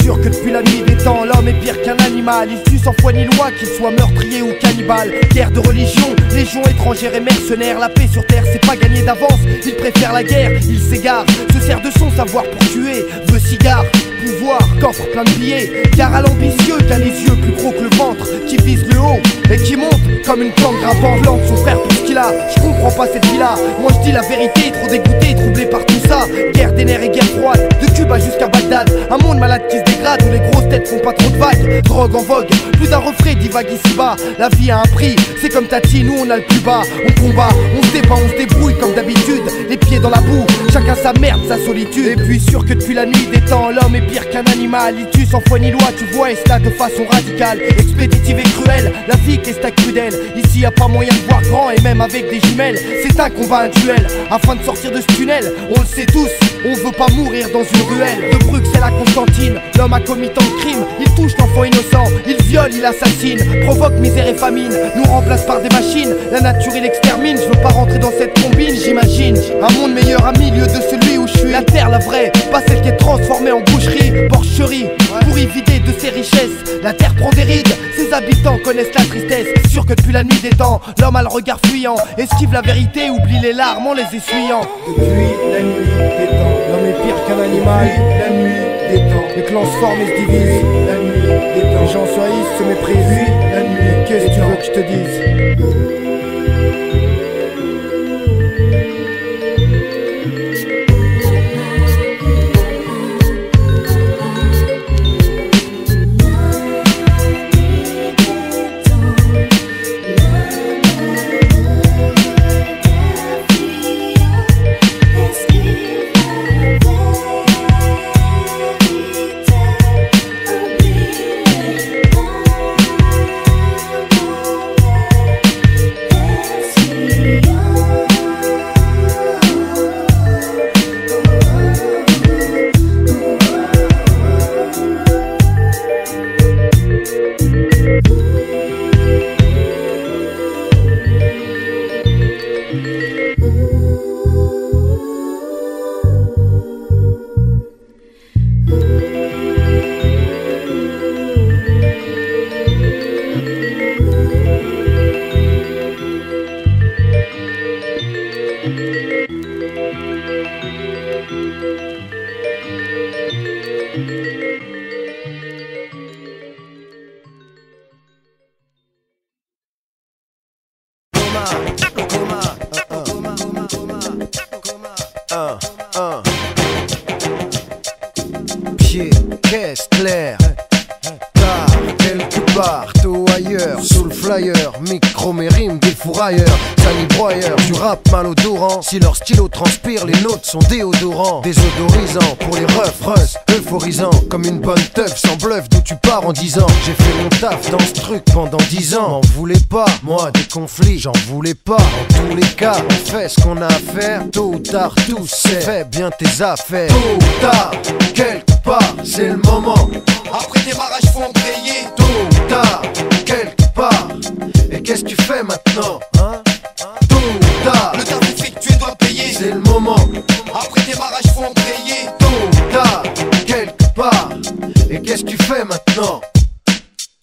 Speaker 6: Sûr que depuis la nuit des temps, l'homme est pire qu'un animal. Il tue sans foi ni loi, qu'il soit meurtrier ou cannibale. Guerre de religion, légion étrangère et mercenaires. La paix sur terre, c'est pas gagné d'avance. Il préfère la guerre, il s'égare. Se sert de son savoir pour tuer. Veut cigare, pouvoir, coffre plein de billets. Car à l'ambitieux qui a les yeux plus gros que le ventre, qui vise le haut et qui monte comme une plante grimpant blanc de son frère pour ce qu'il a. Je comprends pas cette vie-là, moi je dis la vérité. Trop dégoûté, troublé par tout ça. Guerre des nerfs et guerre froide, de Cuba jusqu'à Bagdad. Un monde malade qui se dégrade, où les grosses têtes font pas trop de vagues. Drogue en vogue, plus d'un refrain divague ici-bas. La vie a un prix, c'est comme Tati, nous on a le plus bas. On combat, on se débat, on se débrouille comme d'habitude. Les pieds dans la boue, chacun sa merde, sa solitude. Et puis sûr que depuis la nuit des temps, l'homme est pire qu'un animal. Il tue sans foi ni loi, tu vois, et cela de façon radicale. Expéditive et cruelle, la vie qu'est stack crudelle. Ici y a pas moyen de voir grand, et même avec des jumelles. C'est un combat, un duel, afin de sortir de ce tunnel. On le sait tous, on veut pas mourir dans une ruelle. De Bruxelles à Constantine, l'homme a commis tant de crimes. Il touche l'enfant innocent, il viole, il assassine. Provoque misère et famine, nous remplace par des machines. La nature il extermine, je veux pas rentrer dans cette combine. J'imagine un monde meilleur à milieu de celui où je suis. La terre, la vraie, pas celle qui est transformée en boucherie, porcherie. Pourri pays vidé de ses richesses. La terre prend des rides, ses habitants connaissent la tristesse. Sûr que depuis la nuit des temps, l'homme a le regard fuyant, esquive la vérité, oublie les larmes en les essuyant.
Speaker 7: Depuis la nuit des temps, l'homme est pire qu'un animal. La nuit des temps, les clans se forment et se divisent. La nuit des temps, les gens se haïssent, se méprisent. La nuit, qu'est-ce que tu veux que je te dise?
Speaker 8: Pied, caisse claire, tard, quelque part, tôt ailleurs, sous le flyer, micro mes rimes, des fourrailleurs, Sani broyeur, du rap malodorant. Si leur stylo transpire, les nôtres sont déodorants, désodorisants pour les refs, russ, euphorisants, comme une bonne teuf sans bluff d'où tu pars en 10 ans. J'ai fait mon taf dans ce truc pendant 10 ans, m'en voulais pas, moi des conflits, j'en voulais pas. En tous les cas, on fait ce qu'on a à faire, tôt ou tard, tout c'est, fais bien tes affaires. Tôt ou tard, quelque part, c'est le moment.
Speaker 4: Après démarrage, faut en payer.
Speaker 8: Tôt ou tard, quelque part. Et qu'est-ce que tu fais maintenant, hein? Tôt ou tard,
Speaker 4: le taf effectué doit payer.
Speaker 8: c'est le moment.
Speaker 4: Après démarrage, faut en payer.
Speaker 8: Tôt ou tard, quelque part. Et qu'est-ce que tu fais maintenant?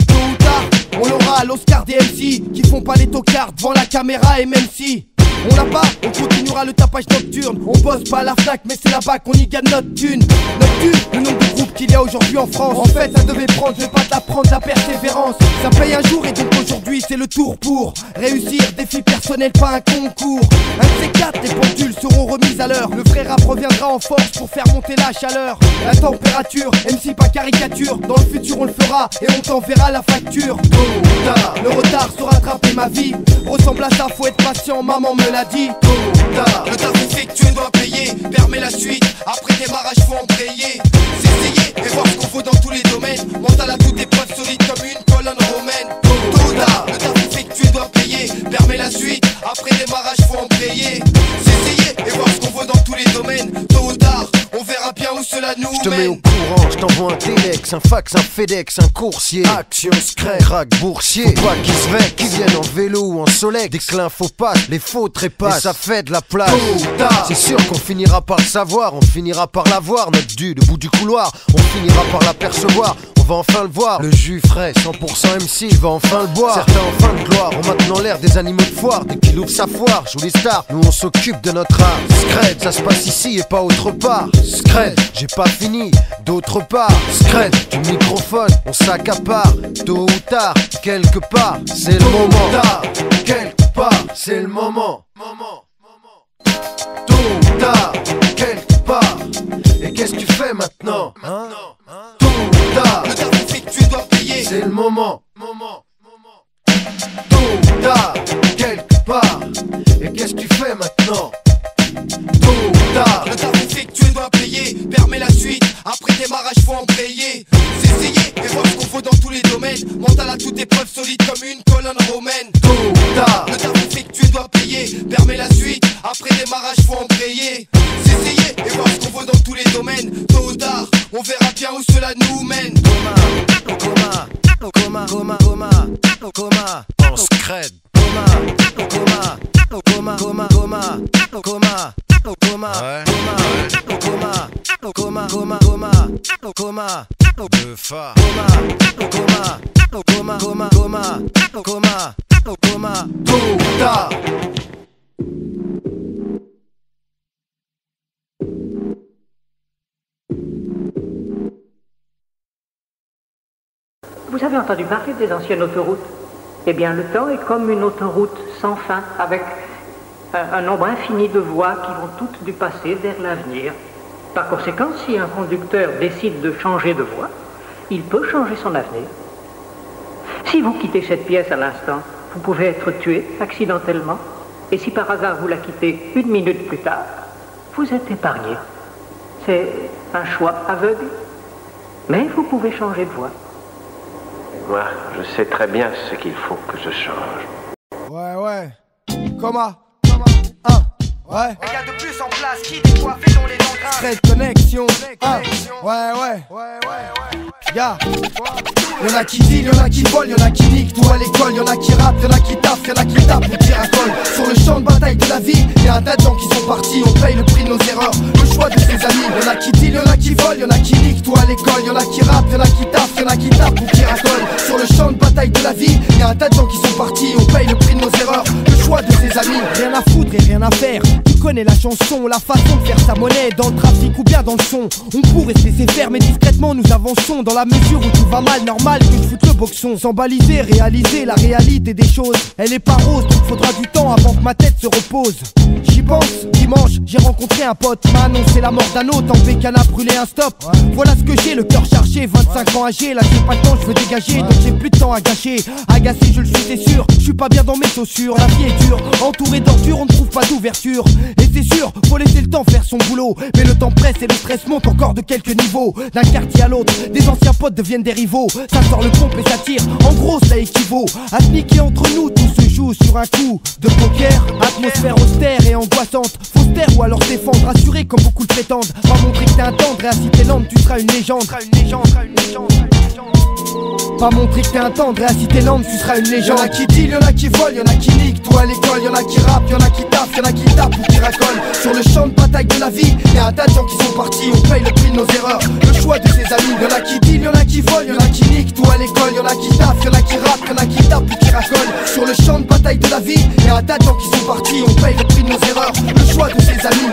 Speaker 6: Tôt ou tard, on l'aura à l'Oscar des MC qui font pas les tocards devant la caméra. Et même si on l'a pas, on continuera le tapage nocturne. On bosse pas à la Fnac, mais c'est là-bas qu'on y gagne notre thune. Notre thune, le nombre de groupes qu'il y a aujourd'hui en France. En fait, ça devait prendre, je vais pas te l'apprendre, la persévérance. Ça paye un jour et donc aujourd'hui c'est le tour pour réussir, défi personnel, pas un concours. Un de ces quatre, les pendules seront remises à l'heure. Le vrai rap reviendra en force pour faire monter la chaleur. La température, MC pas caricature. Dans le futur on le fera et on t'enverra la facture.
Speaker 8: Tôt ou tard,
Speaker 6: le retard sera rattraper ma vie. Ressemble à ça, faut être patient, maman me l'a dit.
Speaker 8: Tôt ou tard,
Speaker 4: le taf effectué doit payer. Permet la suite, après démarrage faut en payer. S'essayer et voir ce qu'on faut dans tous les domaines. Mental à toute épreuve solide comme une colonne romaine. Tôt ou tard, le taf effectué doit payer. Permet la suite, après démarrage faut en payer. S'essayer et voir ce qu'on veut dans tous les domaines. Tôt ou tard, on verra bien où cela nous mène.
Speaker 8: je te mets au courant, je t'envoie un téléx, un fax, un FedEx, un coursier. Action secret, crack boursier. Faut pas qu'ils se vexent, qu'ils viennent en vélo ou en soleil. Déclin faux pas, les faux trépassent. Et ça fait de la place. Tôt ou tard, c'est sûr qu'on finira par le savoir, on finira par l'avoir. Notre dû, le bout du couloir, on finira par l'apercevoir. On va enfin le voir, le jus frais, 100% MC, il va enfin le boire. Certains en fin de gloire ont maintenant l'air des animaux de foire. Dès qu'il ouvre sa foire, joue les stars, nous on s'occupe de notre art. Scred, ça se passe ici et pas autre part. Scred, j'ai pas fini, d'autre part. Scred, du microphone, on s'accapare. Tôt ou tard, quelque part, c'est le moment. Tôt ou tard, quelque part, c'est le moment. Tôt ou tard, quelque part. Et qu'est-ce que tu fais maintenant, hein? Tôt ou tard,
Speaker 4: le taf effectué doit payer.
Speaker 8: c'est le moment. Tôt ou tard, quelque part. Et qu'est-ce que tu fais maintenant? Tôt ou tard,
Speaker 4: le taf effectué doit payer. Permet la suite, après démarrage faut en payer. S'essayer et voir ce qu'on faut dans tous les domaines. Mental à toute épreuve solide comme une colonne romaine.
Speaker 8: tôt ou tard,
Speaker 4: le taf effectué doit payer. Permet la suite, après démarrage faut en payer. S'essayer et voir ce qu'on veut dans tous les domaines. Tôt ou tard, on verra bien où cela nous mène.
Speaker 8: on scred. Ouais.
Speaker 12: Vous avez entendu parler des anciennes autoroutes? Eh bien, le temps est comme une autoroute sans fin, avec un nombre infini de voies qui vont toutes du passé vers l'avenir. Par conséquent, si un conducteur décide de changer de voie, il peut changer son avenir. Si vous quittez cette pièce à l'instant, vous pouvez être tué accidentellement, et si par hasard vous la quittez 1 minute plus tard, vous êtes épargné. C'est un choix aveugle, mais vous pouvez changer de voie.
Speaker 13: Moi, je sais très bien ce qu'il faut que je change.
Speaker 6: Ouais. Comment? Ouais.
Speaker 4: Il y a de plus en place qui décoiffé dans les dents grinces.
Speaker 6: Straight connexion. Ouais. Ya. Y'en a qui deal, y'en a qui volent, y'en a qui niquent tout à l'école, y'en a qui rappent, y'en a qui taffent, y'en a qui tapent ou qui racolent. Sur le champ de bataille de la vie, y'a un tas de gens qui sont partis, on paye le prix de nos erreurs, le choix de ses amis. Y'en a qui deal, y'en a qui volent, y'en a qui niquent tout à l'école, y'en a qui rappent, y'en a qui taffent, y'en a qui tapent ou qui racolent. Sur le champ de bataille de la vie, y'a un tas de gens qui sont partis, on paye le prix de nos erreurs, le choix de ses amis. Rien à foutre et rien à faire. Tu connais la chanson, la façon de faire sa monnaie, dans le trafic ou bien dans le son. On pourrait se laisser faire mais discrètement nous avançons, dans la mesure où tout va mal, normal que je foute le boxon. Sans baliser, réaliser la réalité des choses. Elle est pas rose donc faudra du temps avant que ma tête se repose. J'y pense, dimanche j'ai rencontré un pote, m'a annoncé la mort d'un autre, en bécane a brûlé un stop. Voilà ce que j'ai, le cœur chargé, 25 ans âgé, là j'ai pas le temps, je veux dégager, donc j'ai plus de temps à gâcher. Agacé je le suis c'est sûr, je suis pas bien dans mes chaussures, la vie est dure, entouré d'ordures on ne trouve pas d'ouverture. Et c'est sûr, faut laisser le temps faire son boulot, mais le temps presse et le stress monte encore de quelques niveaux. D'un quartier à l'autre, des anciens potes deviennent des rivaux, ça sort le pompe et ça tire, en gros ça équivaut à se niquer entre nous, tout se joue sur un coup de poker. Atmosphère austère et angoissante, faut se taire ou alors défendre, assuré comme beaucoup le prétendent. Pas montrer que t'es un tendre et à citer l'âme tu seras une légende. Pas montrer que t'es un tendre et à citer l'âme tu seras une légende. Y'en a qui deal, y'en a qui volent, y'en a qui niquent tout à l'école, y'en a qui rappent, y'en a qui taffent, y'en a qui tapent ou qui racolent. Sur le champ de bataille de la vie, y'a un tas de gens qui sont partis, on paye le prix de nos erreurs, le choix de ses amis. Y'en a qui deal, y'en a qui volent, y'en a qui niquent tout à l'école, y'en a qui taffent, y'en a qui rappent, y'en a qui tapent ou qui racolent. Sur le champ de bataille de la vie, y'a un tas de gens qui sont partis, on paye le prix de nos erreurs, le choix de ses amis.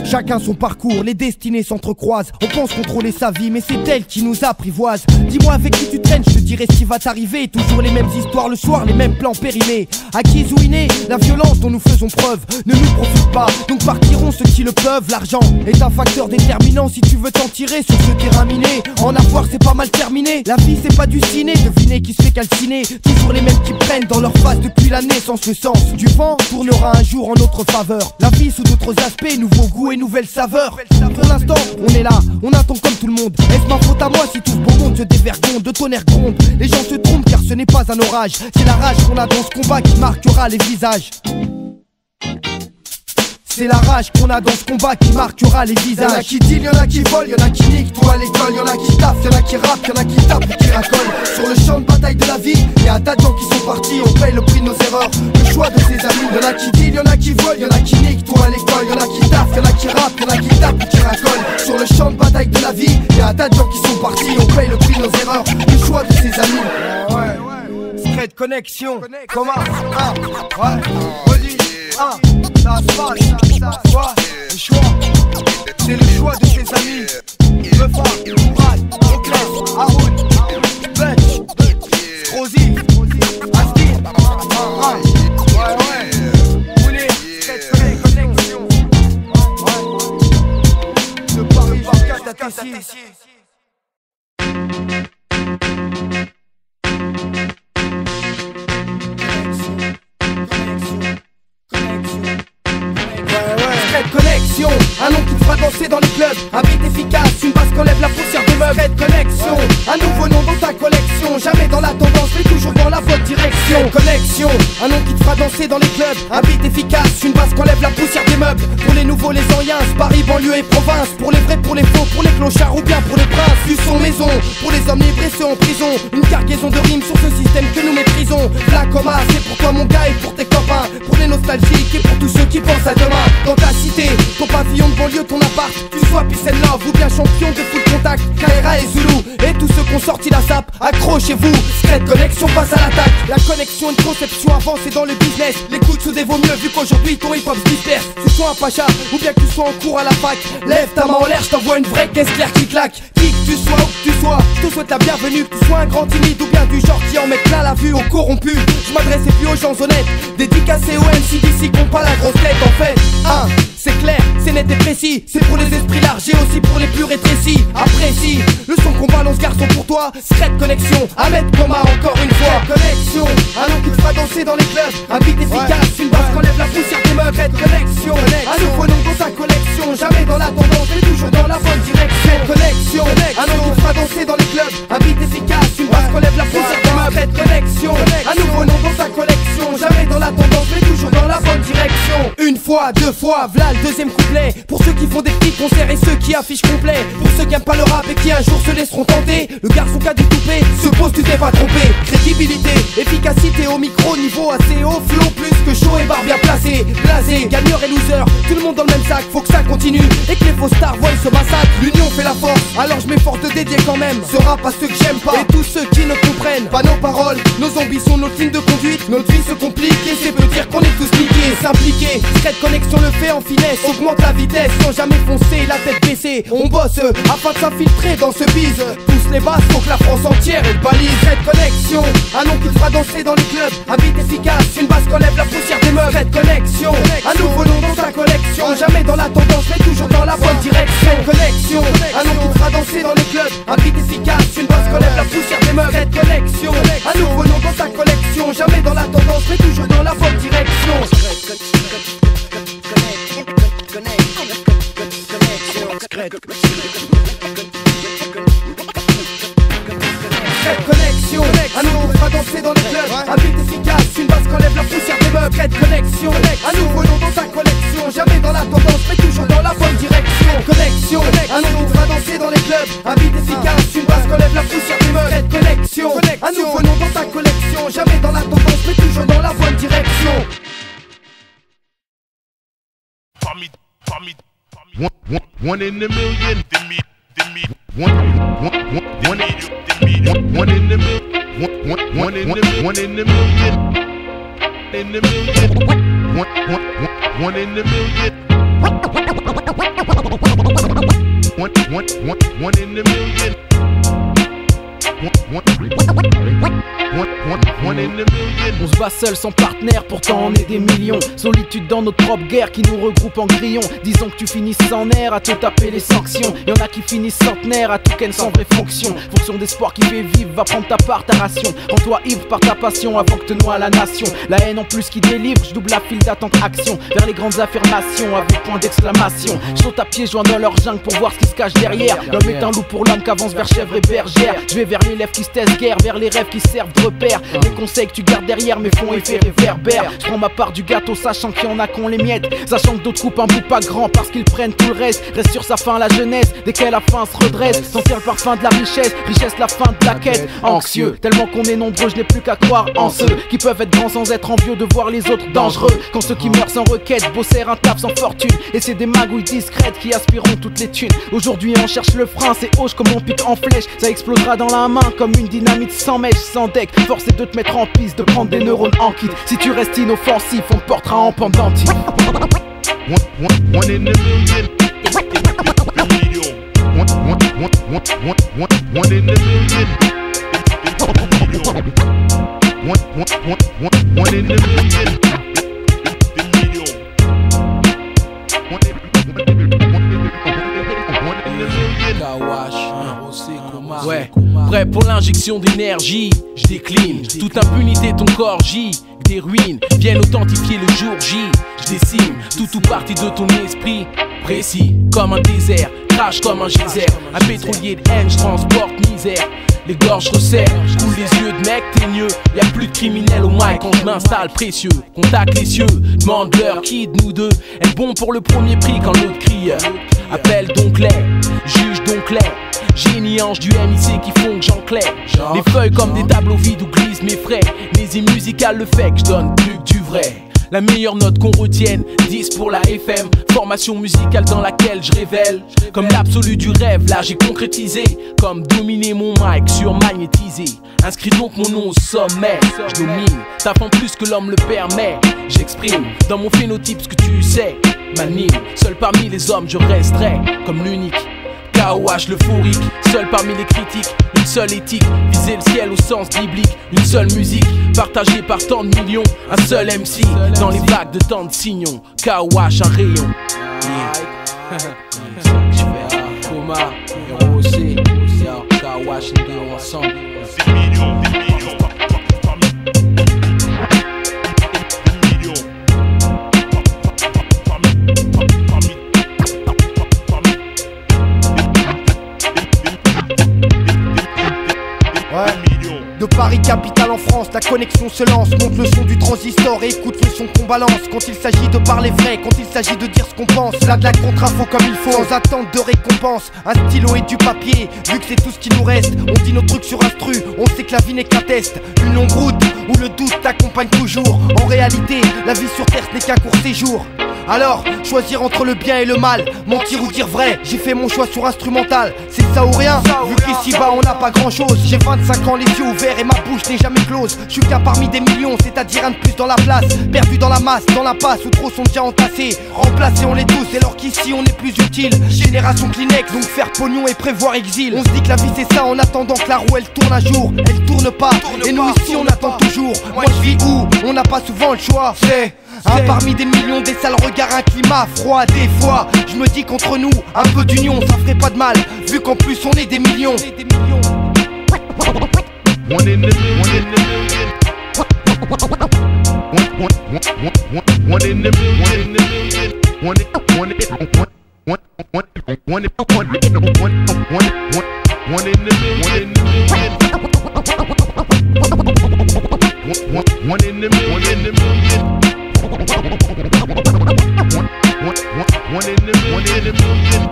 Speaker 6: Chacun son parcours, les destinées s'entrecroisent. On pense contrôler sa vie, mais c'est elle qui nous apprivoise. Dis-moi avec qui tu traînes, je te dirai ce qui va t'arriver. Toujours les mêmes histoires le soir, les mêmes plans périmés. Acquise ou innée, la violence dont nous faisons preuve ne nous profite pas, donc partiront ceux qui le peuvent. L'argent est un facteur déterminant si tu veux t'en tirer sur ce terrain miné. En avoir c'est pas mal terminé, la vie c'est pas du ciné. Devinez qui se fait calciner, toujours les mêmes qui prennent dans leur face depuis la naissance le sens du vent tournera un jour en notre faveur. La vie sous d'autres aspects, nouveaux goûts et nouvelles saveurs. Pour l'instant on est là, on attend comme tout le monde. Est-ce ma faute à moi si tout ce beau monde se dévergonde, de tonnerre gronde? Les gens se trompent car ce n'est pas un orage, c'est la rage qu'on a dans ce combat qui marquera les visages. C'est la rage qu'on a dans ce combat qui marquera les visages. Y'en a qui deal, y'en a qui volent, y'en a qui niquent tout à l'école, y'en a qui taffent, y'en a qui rappent, y'en a qui tapent ou qui racolent. Sur le champ de bataille de la vie, y'a un tas de gens qui sont partis, on paye le prix de nos erreurs, le choix de ses amis. Y'en a qui deal, y'en a qui volent, y'en a qui niquent tout à l'école, y'en a qui taffent, y'en a qui rappent, y'en a qui tapent ou qui racolent. Sur le champ de bataille de la vie, y'a un tas de gens qui sont partis, on paye le prix de nos erreurs, le choix de ses amis. Ouais, Straight connexion, comment? Ouais, redis, ça se passe, le choix, c'est le choix de ses amis. Mefa, Mourad, Ocles, Haroun, Betch, Rosie, Askin, Moulé, Straight connexion. De Paris, Vargas, Tessier. Connexion, un nom qui te fera danser dans les clubs. Un beat efficace, une basse qu'enlève la poussière des meubles. Straight connexion, un nouveau nom dans ta collection. Jamais dans la tendance, mais toujours dans la bonne direction. Connexion, un nom qui te fera danser dans les clubs. Un beat efficace, une basse qu'enlève la poussière des meubles. Pour les nouveaux, les anciens, Paris, banlieue et province. Pour les vrais, pour les faux, pour les clochards ou bien pour les princes. Du son maison, pour les hommes libres et ceux en prison. Une cargaison de rimes sur ce système que nous méprisons. La coma, c'est pour toi mon gars et pour tes copains. Pour les nostalgiques et pour tous ceux qui pensent à demain. Dans ta cité, ton pavillon de banlieue, ton ton appart, tu sois peace and love ou bien champion de full contact, Kaira et Zulu et tous ceux qui ont sorti la sape, accrochez-vous, Secret Connection passe à l'attaque. La connexion, une conception avancée dans le business. L'écoute se dévaut mieux vu qu'aujourd'hui ton hip-hop se disperse. Tu sois un pacha ou bien que tu sois en cours à la fac, lève ta main en l'air, je t'envoie une vraie caisse claire qui claque. Qui que tu sois, où que tu sois, je te souhaite la bienvenue. Que tu sois un grand timide ou bien du genre qui en met plein la vue aux corrompus. Je m'adressais plus aux gens honnêtes, dédicacés aux MC d'ici qui ont pas la grosse tête. En fait, c'est clair, c'est net et précis. C'est pour les esprits larges et aussi pour les plus rétrécis. Apprécie le son qu'on balance, garçon, pour toi. Secret Connection, Ahmed Coma encore une fois. Connexion, un nom qui te fera danser dans les clubs. Un beat efficace, une basse qu'enlève la poussière des meubles. Secret Connection, un nouveau nom dans ta collection. Jamais dans la tendance, mais toujours dans la bonne direction. Connexion, un nom qui te fera danser dans les clubs. Un beat efficace, une basse qu'enlève la poussière des meubles. Secret Connection, un nouveau nom dans ta collection. Jamais dans la tendance, mais toujours dans la bonne direction. Une fois, deux fois, v'là le deuxième couplet. Pour ceux qui font des petits concerts et ceux qui affichent complet. Pour ceux qui aiment pas le rap et qui un jour se laisseront tenter. Le garçon qui a découpé se pose, tu t'es pas trompé. Crédibilité, efficacité au micro, niveau assez haut, flow plus que chaud et barre bien placé. Blasé, gagneur et loser, tout le monde dans le même sac. Faut que ça continue et que les faux stars voient ce massacre. L'union fait la force, alors je m'efforce de dédier quand même ce rap à ceux que j'aime pas et tous ceux qui ne comprennent pas nos paroles, nos ambitions, notre ligne de conduite. Notre vie se complique et c'est peut dire qu'on est tous niqués. S'impliquer, Secret Connection le fait en finesse. Augmente la vitesse sans jamais foncer, la tête baissée. On bosse afin de s'infiltrer dans ce bise. Pousse les basses, faut que la France entière elle balise. Secret Connection, un nom qui te fera danser dans les clubs. Un beat efficace, une basse qu'enlève la poussière des meubles. Secret Connection, un nouveau nom dans ta collection. Jamais dans la tendance, mais toujours dans la bonne direction. Secret Connection, un nom qui te fera danser dans les clubs. Un beat efficace, une basse qu'enlève la poussière des meubles. Secret Connection, un nouveau nom dans ta collection. Jamais dans la tendance, mais toujours dans la bonne direction. Secret Connection, un nouveau nom fera danser dans les clubs. Un beat efficace, une basse qu'enlève la poussière des meubles. Secret Connection, un nouveau nom dans ta collection. Jamais dans la tendance, mais toujours dans la bonne direction. Connexion, un nom qui fera danser dans les clubs. Un beat efficace, une basse qu'enlève la poussière des meubles. Secret Connection, un nouveau nom dans ta collection. Jamais dans la tendance, mais toujours dans la bonne direction.
Speaker 14: One in the million, one in the million, one in the million, one in the million.
Speaker 10: On se bat seul sans partenaire, pourtant on est des millions. Solitude dans notre propre guerre qui nous regroupe en grillons. Disons que tu finisses sans nerfs à te taper les sanctions. Y'en a qui finissent centenaires à tout ken sans vraie fonction. Fonction d'espoir qui fait vivre, va prendre ta part, ta ration. Rends-toi ivre par ta passion avant que te noie la nation. La haine en plus qui délivre, je double la file d'attente action. Vers les grandes affirmations avec point d'exclamation. Je saute à pieds joints dans leur jungle pour voir ce qui se cache derrière. L'homme est un loup pour l'homme qu'avance vers chèvre et bergère. Je vais vers les lèvres qui se taisent guère, vers les rêves qui servent de repère. Les conseils que tu gardes derrière me font effet réverbère. Je prends ma part du gâteau sachant qu'il y en a qu'on les miettes. Sachant que d'autres coupent un bout pas grand parce qu'ils prennent tout le reste. Reste sur sa fin la jeunesse, dès qu'elle a faim se redresse. Sentir le parfum de la richesse, richesse la fin de la quête. Anxieux, tellement qu'on est nombreux, je n'ai plus qu'à croire en ceux qui peuvent être grands sans être envieux de voir les autres dangereux. Quand ceux qui meurent sans requête, bossèrent un taf sans fortune. Et c'est des magouilles discrètes qui aspireront toutes les thunes. Aujourd'hui on cherche le frein, c'est hoche comme on pique en flèche. Ça explosera dans la main comme une dynamite sans mèche, sans deck. Force est de te mettre en piste, de prendre des neurones en kit. Si tu restes inoffensif, on te portera en pendentif.
Speaker 14: One in the million. One in the million. One in the million.
Speaker 15: Ouais, prêt pour l'injection d'énergie, je décline, toute impunité ton corps gît. Des ruines viennent authentifier le jour J. Je décime tout partie de ton esprit. Précis comme un désert, crache comme un geyser. Un pétrolier de haine, je transporte misère. Les gorges resserrent, je coule les yeux de mec teigneux. Y'a plus de criminels au mic quand je m'installe précieux. Contacte les cieux, demande-leur qui de nous deux est bon pour le premier prix quand l'autre crie. Appelle donc les, juge donc les. Génie ange du MIC qui font que j'enclaire. Les feuilles comme des tableaux vides où glissent mes frais. Mes musicales le fait que je donne plus que du vrai. La meilleure note qu'on retienne, 10 pour la FM. Formation musicale dans laquelle je révèle comme l'absolu du rêve, là j'ai concrétisé. Comme dominer mon mic sur magnétisé. Inscris donc mon nom au sommet. Je domine, taffant plus que l'homme le permet. J'exprime dans mon phénotype ce que tu sais. M'anime, seul parmi les hommes je resterai comme l'unique. KOH l'euphorique, seul parmi les critiques. Une seule éthique, viser le ciel au sens biblique. Une seule musique, partagée par tant de millions. Un seul MC, dans les vagues de tant de signons. KOH un rayon. Coma, héros aussi. KOH les deux ensemble.
Speaker 6: De Paris capitale en France, la connexion se lance. Monte le son du transistor et écoute le son qu'on balance. Quand il s'agit de parler vrai, quand il s'agit de dire ce qu'on pense. Là de la contre-info comme il faut, sans attente de récompense. Un stylo et du papier, vu que c'est tout ce qui nous reste. On dit nos trucs sur instru, on sait que la vie n'est qu'un test. Une longue route où le doute t'accompagne toujours. En réalité, la vie sur terre n'est qu'un court séjour. Alors, choisir entre le bien et le mal, mentir ou dire vrai, j'ai fait mon choix sur instrumental. C'est ça ou rien, vu qu'ici-bas on n'a pas grand-chose. J'ai 25 ans, les yeux ouverts et ma bouche n'est jamais close. Je suis qu'un parmi des millions, c'est-à-dire un de plus dans la place. Perdu dans la masse, dans l'impasse, où trop sont déjà entassés. Remplacés on l'est tous, dès lors qu'ici on est plus utile. Génération Kleenex, donc faire pognon et prévoir exil. On se dit que la vie c'est ça en attendant que la roue elle tourne un jour. Elle tourne pas, et nous ici on attend toujours. Moi je vis où, on n'a pas souvent le choix. C'est un parmi des millions, des sales regards, un climat froid. Des fois, je me dis qu'entre nous, un peu d'union, ça ferait pas de mal. Vu qu'en plus on est des millions.
Speaker 14: One in the million. One in the million. One in the million.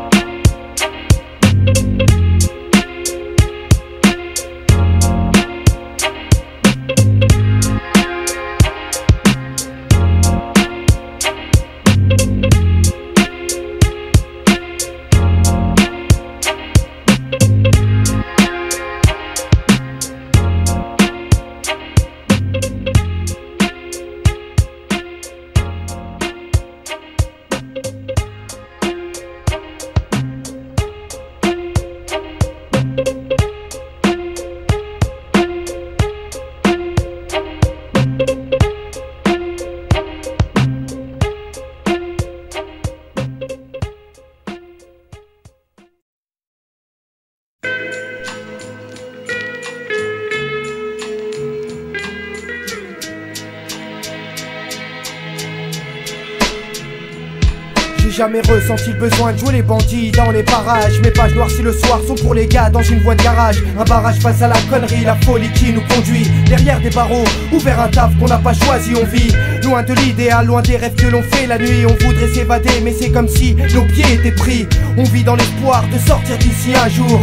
Speaker 6: Jamais ressenti le besoin de jouer les bandits dans les parages. Mes pages noircies le soir sont pour les gars dans une voie de garage. Un barrage face à la connerie, la folie qui nous conduit. Derrière des barreaux, ou vers un taf qu'on n'a pas choisi. On vit loin de l'idéal, loin des rêves que l'on fait la nuit. On voudrait s'évader mais c'est comme si nos pieds étaient pris. On vit dans l'espoir de sortir d'ici un jour.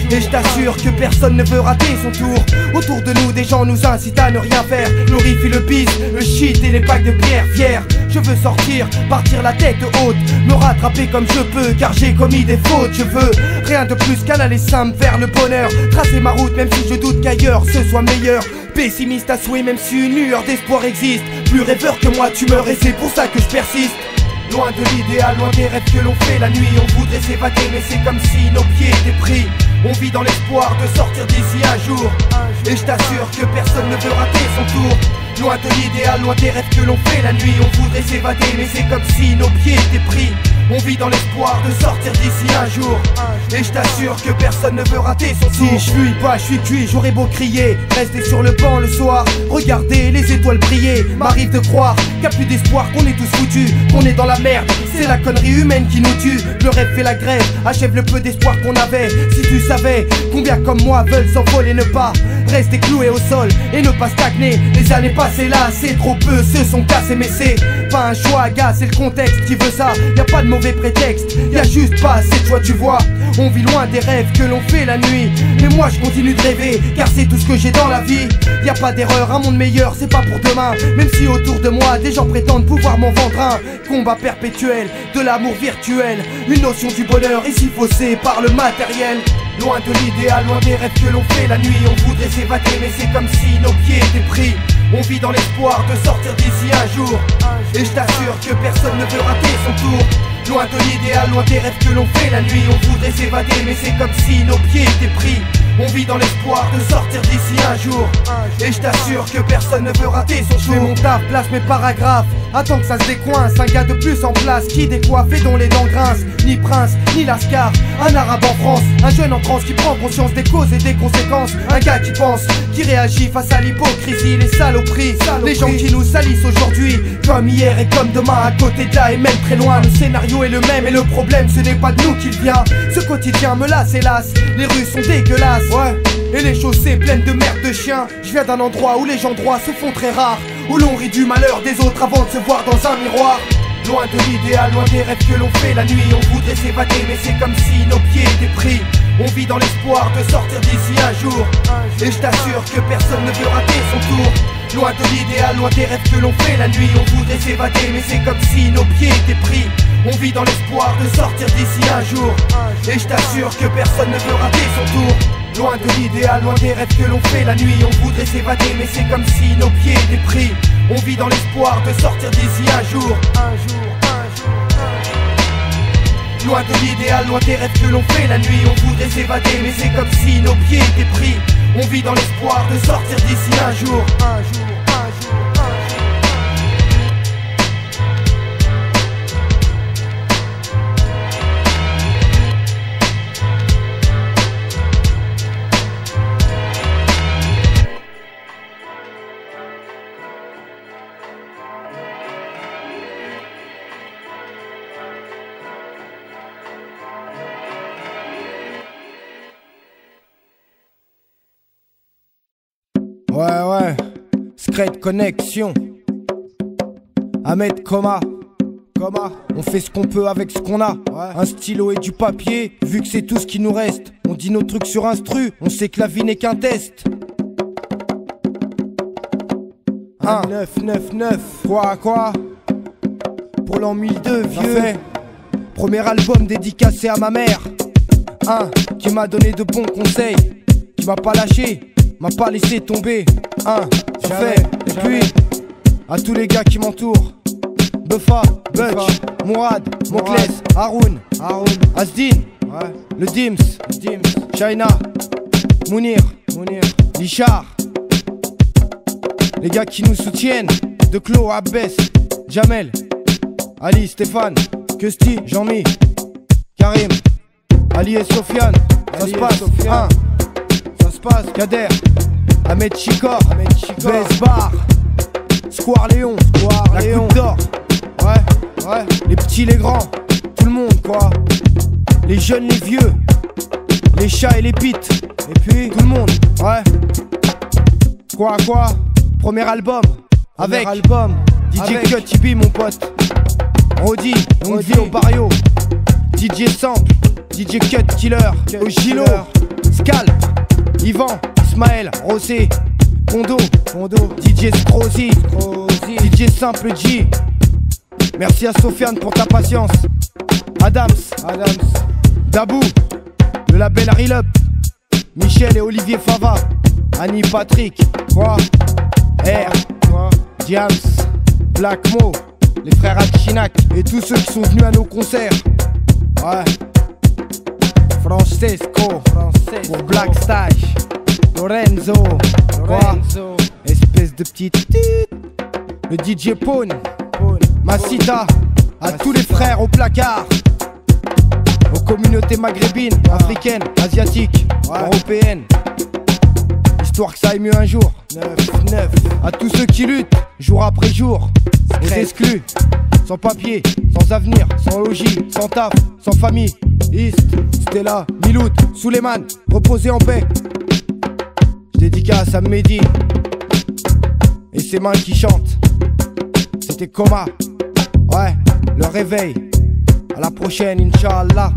Speaker 6: Et je t'assure que personne ne veut rater son tour. Autour de nous des gens nous incitent à ne rien faire. Glorifie le bis, le shit et les packs de pierre fiers. Je veux sortir, partir la tête haute, me rattraper comme je peux car j'ai commis des fautes. Je veux rien de plus qu'un aller simple vers le bonheur. Tracer ma route même si je doute qu'ailleurs ce soit meilleur. Pessimiste à souhait même si une lueur d'espoir existe. Plus rêveur que moi tu meurs et c'est pour ça que je persiste. Loin de l'idéal, loin des rêves que l'on fait la nuit. On voudrait s'évader mais c'est comme si nos pieds étaient pris. On vit dans l'espoir de sortir d'ici un jour. Et je t'assure que personne ne veut rater son tour. Loin de l'idéal, loin des rêves que l'on fait la nuit. On voudrait s'évader mais c'est comme si nos pieds étaient pris. On vit dans l'espoir de sortir d'ici un jour. Et je t'assure que personne ne veut rater son tour. Si je fuis pas, je suis cuit, j'aurais beau crier. Rester sur le banc le soir, regarder les étoiles briller. M'arrive de croire qu'il n'y a plus d'espoir, qu'on est tous foutus, qu'on est dans la merde. C'est la connerie humaine qui nous tue. Le rêve fait la grève, achève le peu d'espoir qu'on avait. Si tu savais combien comme moi veulent s'envoler, ne pas rester cloué au sol et ne pas stagner. Les années passées là, c'est trop peu, se sont cassés. Mais c'est pas un choix, gars, c'est le contexte qui veut ça. Y a pas de mauvais prétexte, y a juste pas assez de joie, tu vois. On vit loin des rêves que l'on fait la nuit, mais moi je continue de rêver, car c'est tout ce que j'ai dans la vie. Y a pas d'erreur, un monde meilleur c'est pas pour demain, même si autour de moi des gens prétendent pouvoir m'en vendre un. Combat perpétuel, de l'amour virtuel, une notion du bonheur ici faussée par le matériel. Loin de l'idéal, loin des rêves que l'on fait la nuit. On voudrait s'évader mais c'est comme si nos pieds étaient pris. On vit dans l'espoir de sortir d'ici un jour, et je t'assure que personne ne veut rater son tour. Loin de l'idéal, loin des rêves que l'on fait la nuit. On voudrait s'évader mais c'est comme si nos pieds étaient pris. On vit dans l'espoir de sortir d'ici un jour, et je t'assure que personne ne veut rater son tour. Je fais mon taf, place mes paragraphes, attends que ça se décoince. Un gars de plus en place qui décoiffe et dont les dents grincent. Ni prince, ni lascar, un arabe en France, un jeune en transe qui prend conscience des causes et des conséquences. Un gars qui pense, qui réagit face à l'hypocrisie, les saloperies, les gens qui nous salissent aujourd'hui, comme hier et comme demain, à côté de là et même très loin. Le scénario est le même et le problème ce n'est pas de nous qu'il vient. Ce quotidien me lasse hélas, les rues sont dégueulasses. Ouais, et les chaussées pleines de merde de chiens. Je viens d'un endroit où les gens droits se font très rares, où l'on rit du malheur des autres avant de se voir dans un miroir. Loin de l'idéal, loin des rêves que l'on fait la nuit. On voudrait s'évader mais c'est comme si nos pieds étaient pris. On vit dans l'espoir de sortir d'ici un jour, et je t'assure que personne ne veut rater son tour. Loin de l'idéal, loin des rêves que l'on fait la nuit. On voudrait s'évader mais c'est comme si nos pieds étaient pris. On vit dans l'espoir de sortir d'ici un jour, et je t'assure que personne ne veut rater son tour. Loin de l'idéal, loin des rêves que l'on fait la nuit. On voudrait s'évader mais c'est comme si nos pieds étaient pris. On vit dans l'espoir de sortir d'ici un jour. Loin de l'idéal, loin des rêves que l'on fait la nuit. On voudrait s'évader mais c'est comme si nos pieds étaient pris. On vit dans l'espoir de sortir d'ici un jour.
Speaker 16: Ouais, Secret Connection. Ahmed Coma. On fait ce qu'on peut avec ce qu'on a. Un stylo et du papier, vu que c'est tout ce qui nous reste. On dit nos trucs sur instru, on sait que la vie n'est qu'un test. 1 999. Quoi Pour l'an 1002, vieux. Premier album dédicacé à ma mère. Qui m'a donné de bons conseils, qui m'a pas lâché, m'a pas laissé tomber. Et puis à tous les gars qui m'entourent, Buffa, Butch, Mourad, Mokles, Haroun, Asdin, le Dims, Shaina, Mounir, Lichard, les gars qui nous soutiennent, de Clo, Abbès, Jamel, Ali, Stéphane, Kusti, Jean-Mi, Karim, Ali et Sofiane. Ça se passe, Kader, Ahmed Chikor, Besbar, Square Léon, la Coupe d'Or. Ouais, les petits, les grands, tout le monde quoi. Les jeunes, les vieux, les chats et les pites. Et puis tout le monde, ouais. Quoi Premier album avec DJ Cut, mon pote. Rodi, longue vie au barrio. DJ Sample, DJ Cut Killer, Ogilo, Scalp, Yvan, Ismaël, Rosé, Kondo, DJ Scrozy, DJ Simple G. Merci à Sofiane pour ta patience. Adams, Dabou, le label Real Up, Michel et Olivier Fava, Annie Patrick, R, Diams, Black Mo, les frères Achinak et tous ceux qui sont venus à nos concerts. Francesco, pour Black Stage, Lorenzo, espèce de petite. Le DJ Pone, Masita, à tous les frères au placard, aux communautés maghrébines, africaines, asiatiques, européennes, histoire que ça aille mieux un jour. 9, à tous ceux qui luttent, jour après jour, aux exclus, sans papier, sans avenir, sans logis, sans taf, sans famille. East, Stella, Miloud, Suleiman, reposez en paix. Je dédicace à Mehdi et ses mains qui chantent. C'était Coma, le réveil À la prochaine, Inch'Allah.